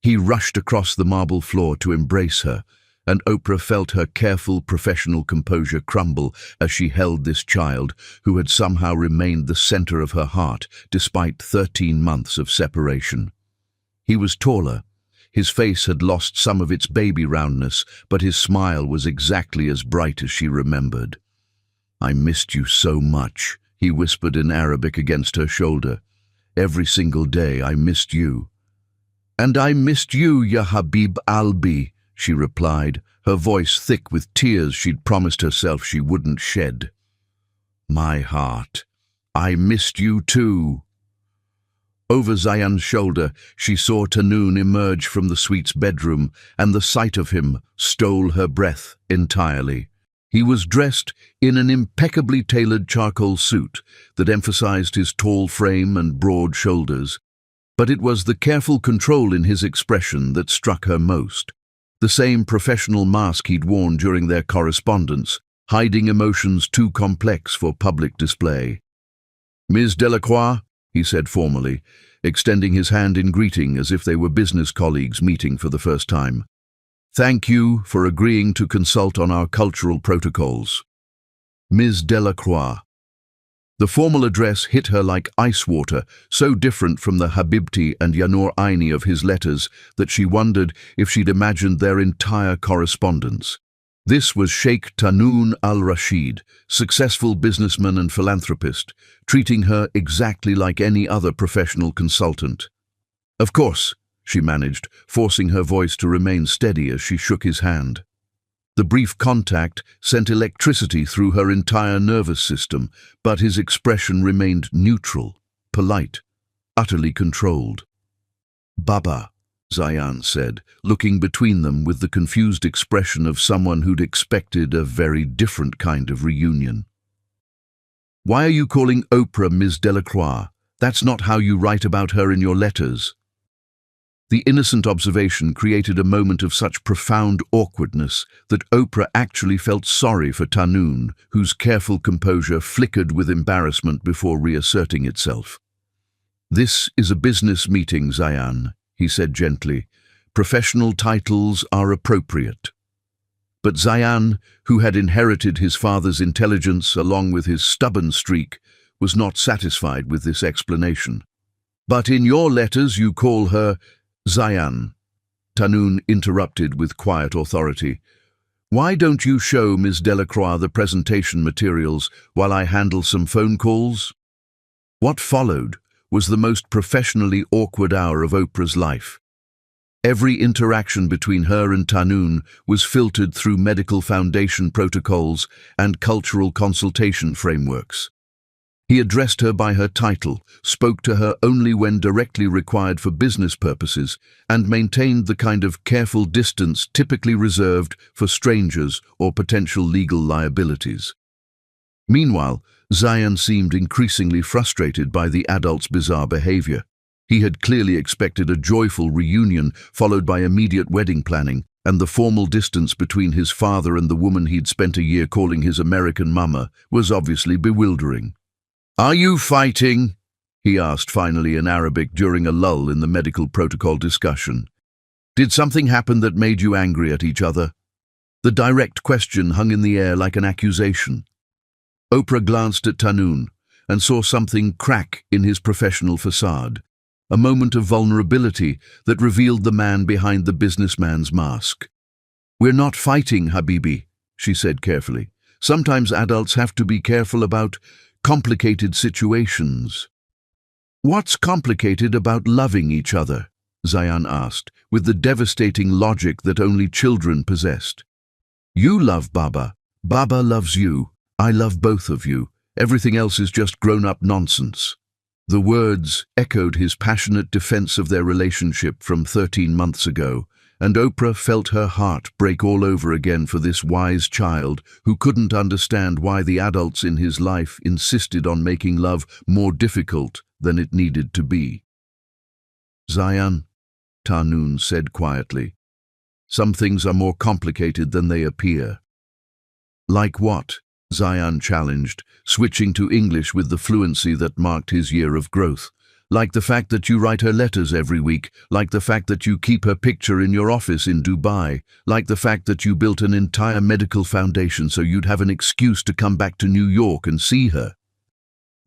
He rushed across the marble floor to embrace her, and Oprah felt her careful professional composure crumble as she held this child who had somehow remained the center of her heart despite 13 months of separation. He was taller. His face had lost some of its baby roundness, but his smile was exactly as bright as she remembered. "I missed you so much," he whispered in Arabic against her shoulder. "Every single day I missed you." "And I missed you, ya Habib Albi," she replied, her voice thick with tears she'd promised herself she wouldn't shed. "My heart, I missed you too." Over Zayan's shoulder, she saw Tahnoon emerge from the suite's bedroom, and the sight of him stole her breath entirely. He was dressed in an impeccably tailored charcoal suit that emphasized his tall frame and broad shoulders, but it was the careful control in his expression that struck her most. The same professional mask he'd worn during their correspondence, hiding emotions too complex for public display. "Ms. Delacroix," he said formally, extending his hand in greeting as if they were business colleagues meeting for the first time. "Thank you for agreeing to consult on our cultural protocols." "Ms. Delacroix." The formal address hit her like ice water, so different from the Habibti and Yanur Aini of his letters that she wondered if she'd imagined their entire correspondence. This was Sheikh Tahnoon al-Rashid, successful businessman and philanthropist, treating her exactly like any other professional consultant. "Of course," she managed, forcing her voice to remain steady as she shook his hand. The brief contact sent electricity through her entire nervous system, but his expression remained neutral, polite, utterly controlled. "Baba," Zayan said, looking between them with the confused expression of someone who'd expected a very different kind of reunion. "Why are you calling Oprah Ms. Delacroix? That's not how you write about her in your letters." The innocent observation created a moment of such profound awkwardness that Oprah actually felt sorry for Tahnoon, whose careful composure flickered with embarrassment before reasserting itself. "This is a business meeting, Zayan," he said gently. "Professional titles are appropriate." But Zayan, who had inherited his father's intelligence along with his stubborn streak, was not satisfied with this explanation. "But in your letters you call her Zayan," Tahnoon interrupted with quiet authority. "Why don't you show Ms. Delacroix the presentation materials while I handle some phone calls?" What followed was the most professionally awkward hour of Oprah's life. Every interaction between her and Tahnoon was filtered through medical foundation protocols and cultural consultation frameworks. He addressed her by her title, spoke to her only when directly required for business purposes, and maintained the kind of careful distance typically reserved for strangers or potential legal liabilities. Meanwhile, Zayan seemed increasingly frustrated by the adult's bizarre behavior. He had clearly expected a joyful reunion followed by immediate wedding planning, and the formal distance between his father and the woman he'd spent a year calling his American mama was obviously bewildering. "Are you fighting?" he asked finally in Arabic during a lull in the medical protocol discussion. "Did something happen that made you angry at each other?" The direct question hung in the air like an accusation. Oprah glanced at Tahnoon and saw something crack in his professional facade, a moment of vulnerability that revealed the man behind the businessman's mask. "We're not fighting, Habibi," she said carefully. "Sometimes adults have to be careful about complicated situations." "What's complicated about loving each other?" Zayan asked, with the devastating logic that only children possessed. "You love Baba. Baba loves you. I love both of you. Everything else is just grown-up nonsense." The words echoed his passionate defense of their relationship from 13 months ago, and Oprah felt her heart break all over again for this wise child who couldn't understand why the adults in his life insisted on making love more difficult than it needed to be. "Zayan," Tahnoon said quietly, "some things are more complicated than they appear." "Like what?" Zayan challenged, switching to English with the fluency that marked his year of growth. "Like the fact that you write her letters every week, like the fact that you keep her picture in your office in Dubai, like the fact that you built an entire medical foundation so you'd have an excuse to come back to New York and see her."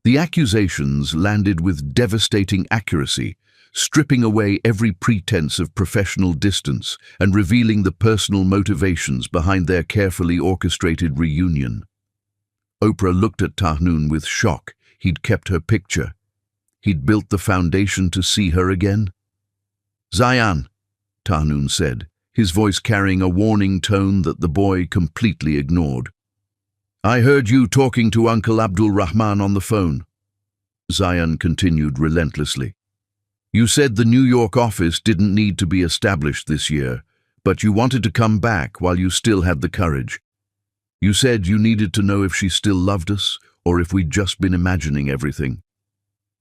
The accusations landed with devastating accuracy, stripping away every pretense of professional distance and revealing the personal motivations behind their carefully orchestrated reunion. Oprah looked at Tahnoon with shock. He'd kept her picture. He'd built the foundation to see her again. "Zayan," Tahnoon said, his voice carrying a warning tone that the boy completely ignored. "I heard you talking to Uncle Abdul Rahman on the phone." Zayan continued relentlessly. "You said the New York office didn't need to be established this year, but you wanted to come back while you still had the courage. You said you needed to know if she still loved us or if we'd just been imagining everything."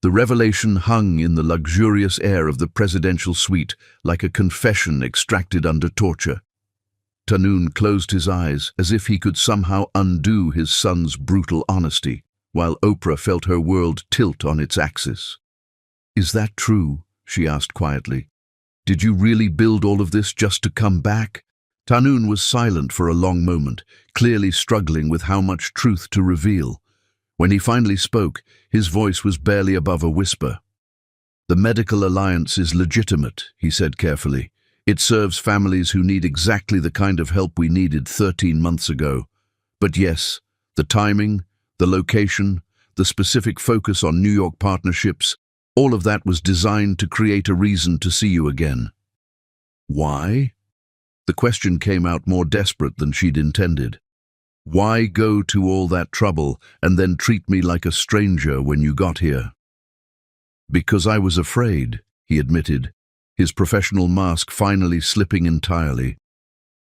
The revelation hung in the luxurious air of the presidential suite like a confession extracted under torture. Tahnoon closed his eyes as if he could somehow undo his son's brutal honesty, while Oprah felt her world tilt on its axis. "Is that true?" she asked quietly. "Did you really build all of this just to come back?" Tahnoon was silent for a long moment, clearly struggling with how much truth to reveal. When he finally spoke, his voice was barely above a whisper. "The medical alliance is legitimate," he said carefully. "It serves families who need exactly the kind of help we needed 13 months ago. But yes, the timing, the location, the specific focus on New York partnerships, all of that was designed to create a reason to see you again." "Why?" The question came out more desperate than she'd intended. "Why go to all that trouble and then treat me like a stranger when you got here?" "Because I was afraid," he admitted, his professional mask finally slipping entirely.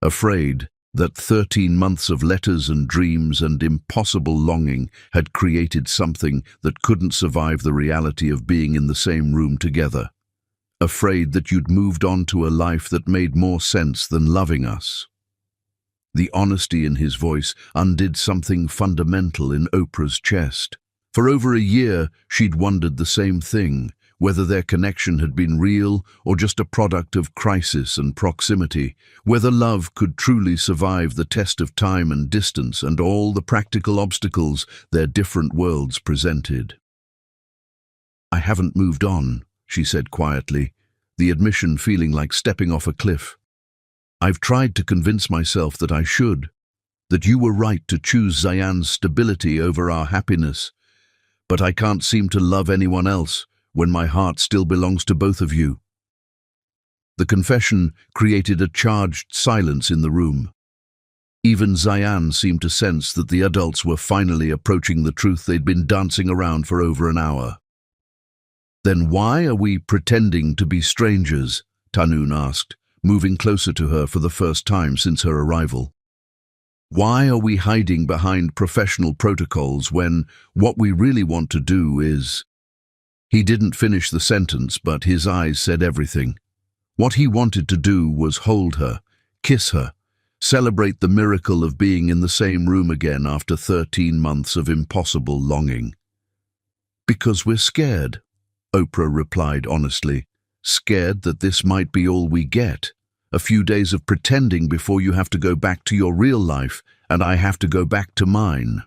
"Afraid that 13 months of letters and dreams and impossible longing had created something that couldn't survive the reality of being in the same room together. Afraid that you'd moved on to a life that made more sense than loving us." The honesty in his voice undid something fundamental in Oprah's chest. For over a year, she'd wondered the same thing, whether their connection had been real or just a product of crisis and proximity, whether love could truly survive the test of time and distance and all the practical obstacles their different worlds presented. "I haven't moved on," she said quietly, the admission feeling like stepping off a cliff. "I've tried to convince myself that I should, that you were right to choose Zayan's stability over our happiness, but I can't seem to love anyone else when my heart still belongs to both of you." The confession created a charged silence in the room. Even Zayan seemed to sense that the adults were finally approaching the truth they'd been dancing around for over an hour. "Then why are we pretending to be strangers?" Tanun asked, moving closer to her for the first time since her arrival. "Why are we hiding behind professional protocols when what we really want to do is—" He didn't finish the sentence, but his eyes said everything. What he wanted to do was hold her, kiss her, celebrate the miracle of being in the same room again after 13 months of impossible longing. "Because we're scared," Oprah replied honestly. "Scared that this might be all we get. A few days of pretending before you have to go back to your real life, and I have to go back to mine."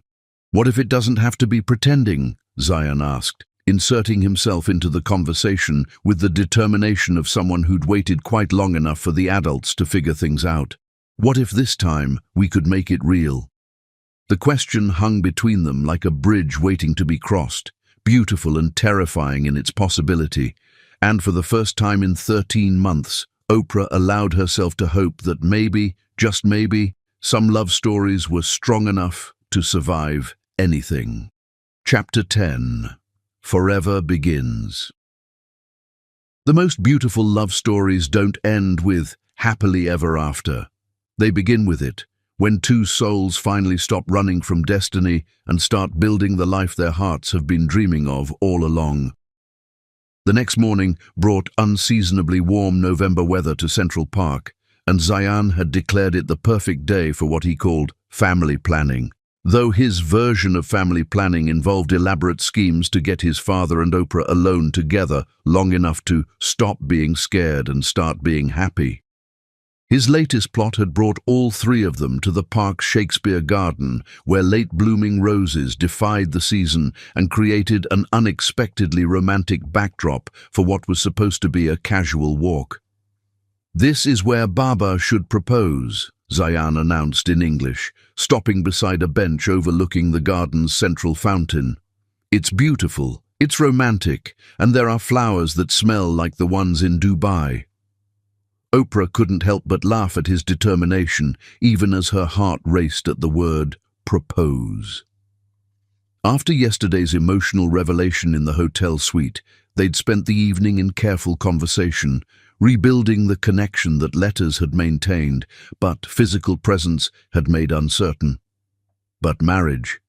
"What if it doesn't have to be pretending?" Zayan asked, inserting himself into the conversation with the determination of someone who'd waited quite long enough for the adults to figure things out. "What if this time we could make it real?" The question hung between them like a bridge waiting to be crossed, beautiful and terrifying in its possibility. And for the first time in 13 months, Oprah allowed herself to hope that maybe, just maybe, some love stories were strong enough to survive anything. Chapter 10. Forever Begins. The most beautiful love stories don't end with happily ever after. They begin with it, when two souls finally stop running from destiny and start building the life their hearts have been dreaming of all along. The next morning brought unseasonably warm November weather to Central Park, and Zayan had declared it the perfect day for what he called family planning. Though his version of family planning involved elaborate schemes to get his father and Oprah alone together long enough to stop being scared and start being happy. His latest plot had brought all three of them to the park's Shakespeare Garden, where late-blooming roses defied the season and created an unexpectedly romantic backdrop for what was supposed to be a casual walk. "This is where Baba should propose," Zayan announced in English, stopping beside a bench overlooking the garden's central fountain. "It's beautiful, it's romantic, and there are flowers that smell like the ones in Dubai." Oprah couldn't help but laugh at his determination, even as her heart raced at the word propose. After yesterday's emotional revelation in the hotel suite, they'd spent the evening in careful conversation, rebuilding the connection that letters had maintained, but physical presence had made uncertain. But marriage,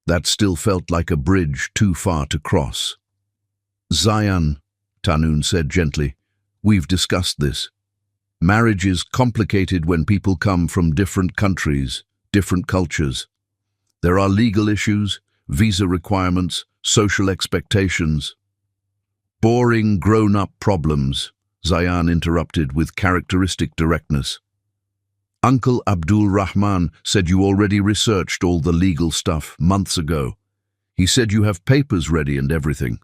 that still felt like a bridge too far to cross. "Zayan," Tanun said gently, "we've discussed this. Marriage is complicated when people come from different countries, different cultures. There are legal issues, visa requirements, social expectations." "Boring grown-up problems," Zayan interrupted with characteristic directness. "Uncle Abdul Rahman said you already researched all the legal stuff months ago. He said you have papers ready and everything."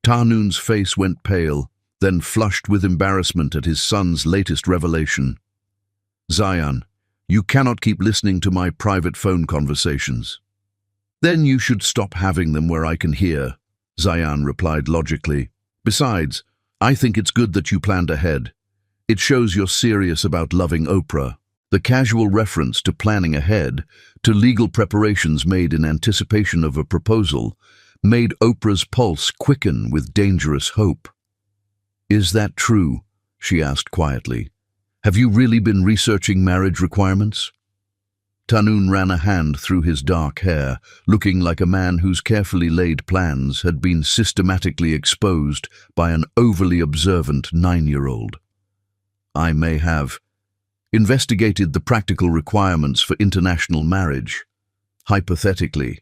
Tanun's face went pale, then flushed with embarrassment at his son's latest revelation. "Zayan, you cannot keep listening to my private phone conversations." "Then you should stop having them where I can hear," Zayan replied logically. "Besides, I think it's good that you planned ahead. It shows you're serious about loving Oprah." The casual reference to planning ahead, to legal preparations made in anticipation of a proposal, made Oprah's pulse quicken with dangerous hope. "Is that true?" she asked quietly. "Have you really been researching marriage requirements?" Tanun ran a hand through his dark hair, looking like a man whose carefully laid plans had been systematically exposed by an overly observant 9-year-old. "I may have investigated the practical requirements for international marriage, hypothetically,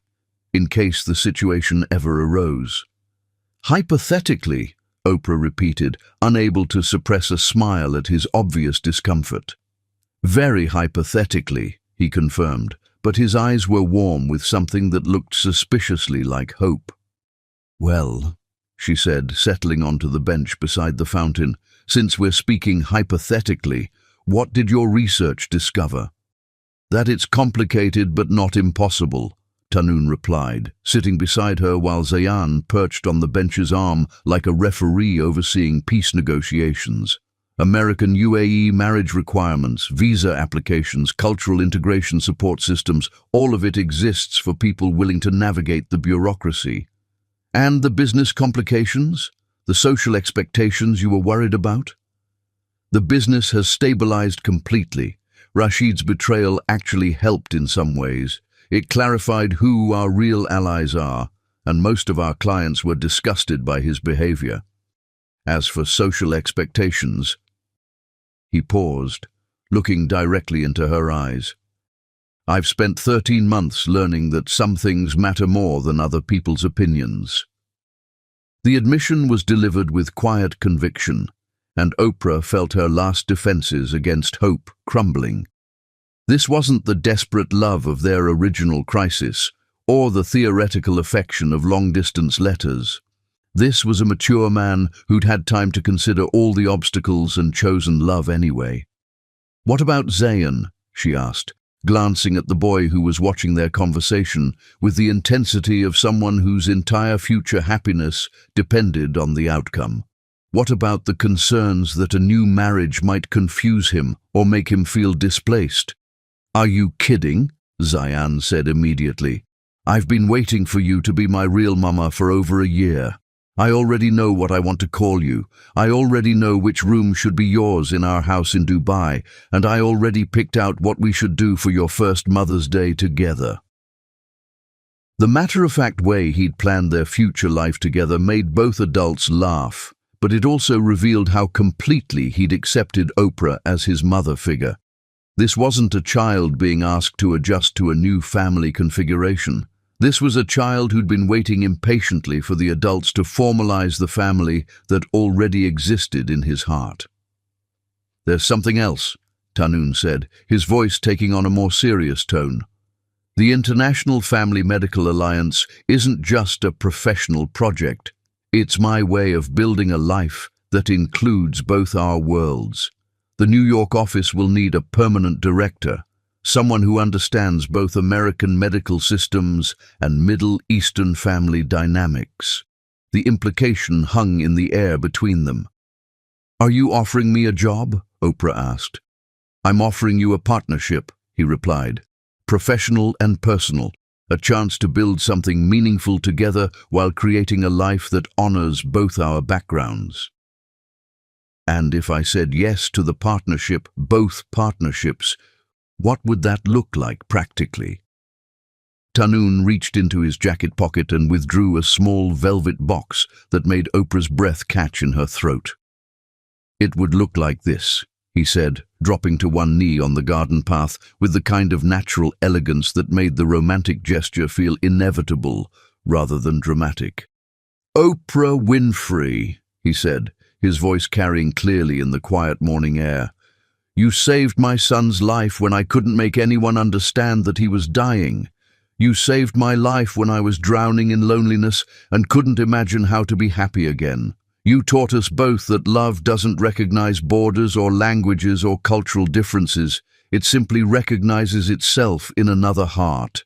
in case the situation ever arose." "Hypothetically," Oprah repeated, unable to suppress a smile at his obvious discomfort. "Very hypothetically," he confirmed, but his eyes were warm with something that looked suspiciously like hope. "Well," she said, settling onto the bench beside the fountain, "since we're speaking hypothetically, what did your research discover?" "That it's complicated but not impossible," Tanun replied, sitting beside her while Zayan perched on the bench's arm like a referee overseeing peace negotiations. American UAE marriage requirements, visa applications, cultural integration support systems, all of it exists for people willing to navigate the bureaucracy. And the business complications? The social expectations you were worried about? The business has stabilized completely. Rashid's betrayal actually helped in some ways. It clarified who our real allies are, and most of our clients were disgusted by his behavior. As for social expectations, he paused, looking directly into her eyes. I've spent 13 months learning that some things matter more than other people's opinions. The admission was delivered with quiet conviction, and Oprah felt her last defenses against hope crumbling. This wasn't the desperate love of their original crisis, or the theoretical affection of long-distance letters. This was a mature man who'd had time to consider all the obstacles and chosen love anyway. "What about Zayn?" she asked, glancing at the boy who was watching their conversation with the intensity of someone whose entire future happiness depended on the outcome. What about the concerns that a new marriage might confuse him or make him feel displaced? "Are you kidding?" Zayn said immediately. "I've been waiting for you to be my real mama for over a year. I already know what I want to call you. I already know which room should be yours in our house in Dubai, and I already picked out what we should do for your first Mother's Day together." The matter-of-fact way he'd planned their future life together made both adults laugh, but it also revealed how completely he'd accepted Oprah as his mother figure. This wasn't a child being asked to adjust to a new family configuration. This was a child who'd been waiting impatiently for the adults to formalize the family that already existed in his heart. "There's something else," Tanun said, his voice taking on a more serious tone. "The International Family Medical Alliance isn't just a professional project. It's my way of building a life that includes both our worlds. The New York office will need a permanent director, someone who understands both American medical systems and Middle Eastern family dynamics." The implication hung in the air between them. "Are you offering me a job?" Oprah asked. "I'm offering you a partnership," he replied. "Professional and personal, a chance to build something meaningful together while creating a life that honors both our backgrounds." "And if I said yes to the partnership, both partnerships, what would that look like practically?" Tanun reached into his jacket pocket and withdrew a small velvet box that made Oprah's breath catch in her throat. "It would look like this," he said, dropping to one knee on the garden path with the kind of natural elegance that made the romantic gesture feel inevitable rather than dramatic. "Oprah Winfrey," he said, his voice carrying clearly in the quiet morning air. "You saved my son's life when I couldn't make anyone understand that he was dying. You saved my life when I was drowning in loneliness and couldn't imagine how to be happy again. You taught us both that love doesn't recognize borders or languages or cultural differences. It simply recognizes itself in another heart."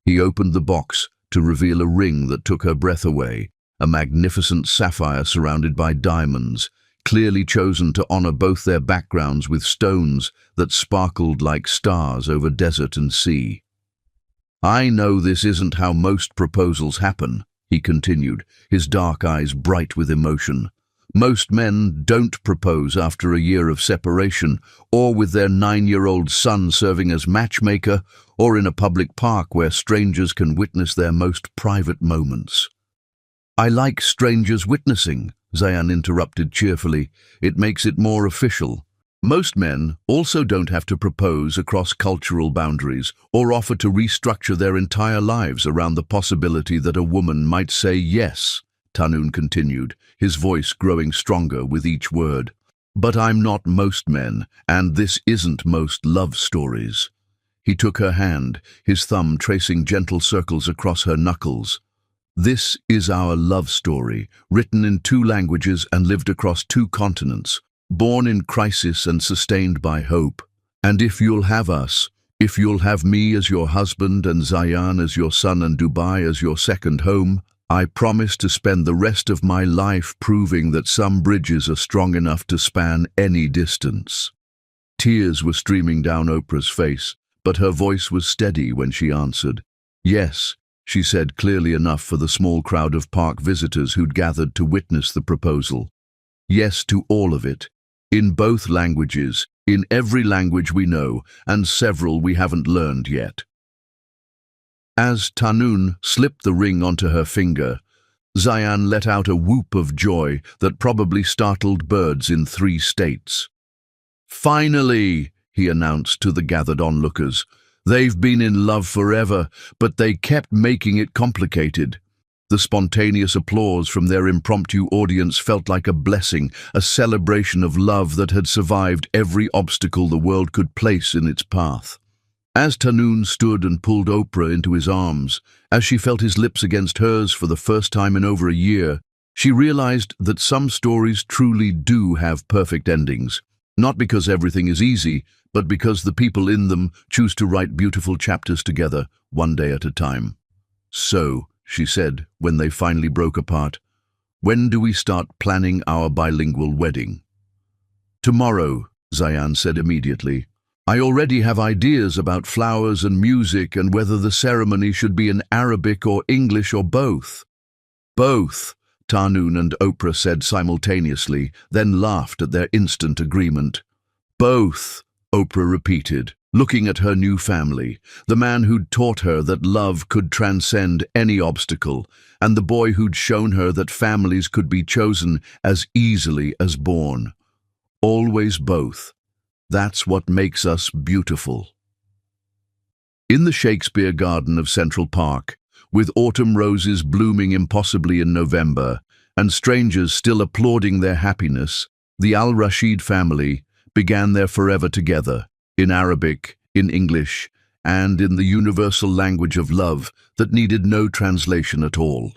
He opened the box to reveal a ring that took her breath away, a magnificent sapphire surrounded by diamonds, clearly chosen to honor both their backgrounds with stones that sparkled like stars over desert and sea. "I know this isn't how most proposals happen," he continued, his dark eyes bright with emotion. "Most men don't propose after a year of separation, or with their 9-year-old son serving as matchmaker, or in a public park where strangers can witness their most private moments." "I like strangers witnessing," Zayn interrupted cheerfully. "It makes it more official. Most men also don't have to propose across cultural boundaries or offer to restructure their entire lives around the possibility that a woman might say yes," Tanun continued, his voice growing stronger with each word. "But I'm not most men, and this isn't most love stories." He took her hand, his thumb tracing gentle circles across her knuckles. "This is our love story, written in 2 languages and lived across 2 continents. Born in crisis and sustained by hope. And if you'll have us, if you'll have me as your husband and Zayn as your son and Dubai as your second home, I promise to spend the rest of my life proving that some bridges are strong enough to span any distance. Tears were streaming down Oprah's face, but her voice was steady when she answered. Yes, she said clearly enough for the small crowd of park visitors who'd gathered to witness the proposal. Yes to all of it, in both languages, in every language we know, and several we haven't learned yet. As Tanun slipped the ring onto her finger, Zayan let out a whoop of joy that probably startled birds in 3 states. "Finally," he announced to the gathered onlookers. "They've been in love forever, but they kept making it complicated." The spontaneous applause from their impromptu audience felt like a blessing, a celebration of love that had survived every obstacle the world could place in its path. As Tanun stood and pulled Oprah into his arms, as she felt his lips against hers for the first time in over a year, she realized that some stories truly do have perfect endings, not because everything is easy, but because the people in them choose to write beautiful chapters together, one day at a time. "So," she said, when they finally broke apart, "when do we start planning our bilingual wedding?" "Tomorrow," Zayan said immediately. "I already have ideas about flowers and music and whether the ceremony should be in Arabic or English or both." "Both," Tanun and Oprah said simultaneously, then laughed at their instant agreement. "Both," Oprah repeated, looking at her new family, the man who'd taught her that love could transcend any obstacle, and the boy who'd shown her that families could be chosen as easily as born. Always both. That's what makes us beautiful. In the Shakespeare Garden of Central Park, with autumn roses blooming impossibly in November, and strangers still applauding their happiness, the Al-Rashid family began their forever together, in Arabic, in English, and in the universal language of love that needed no translation at all.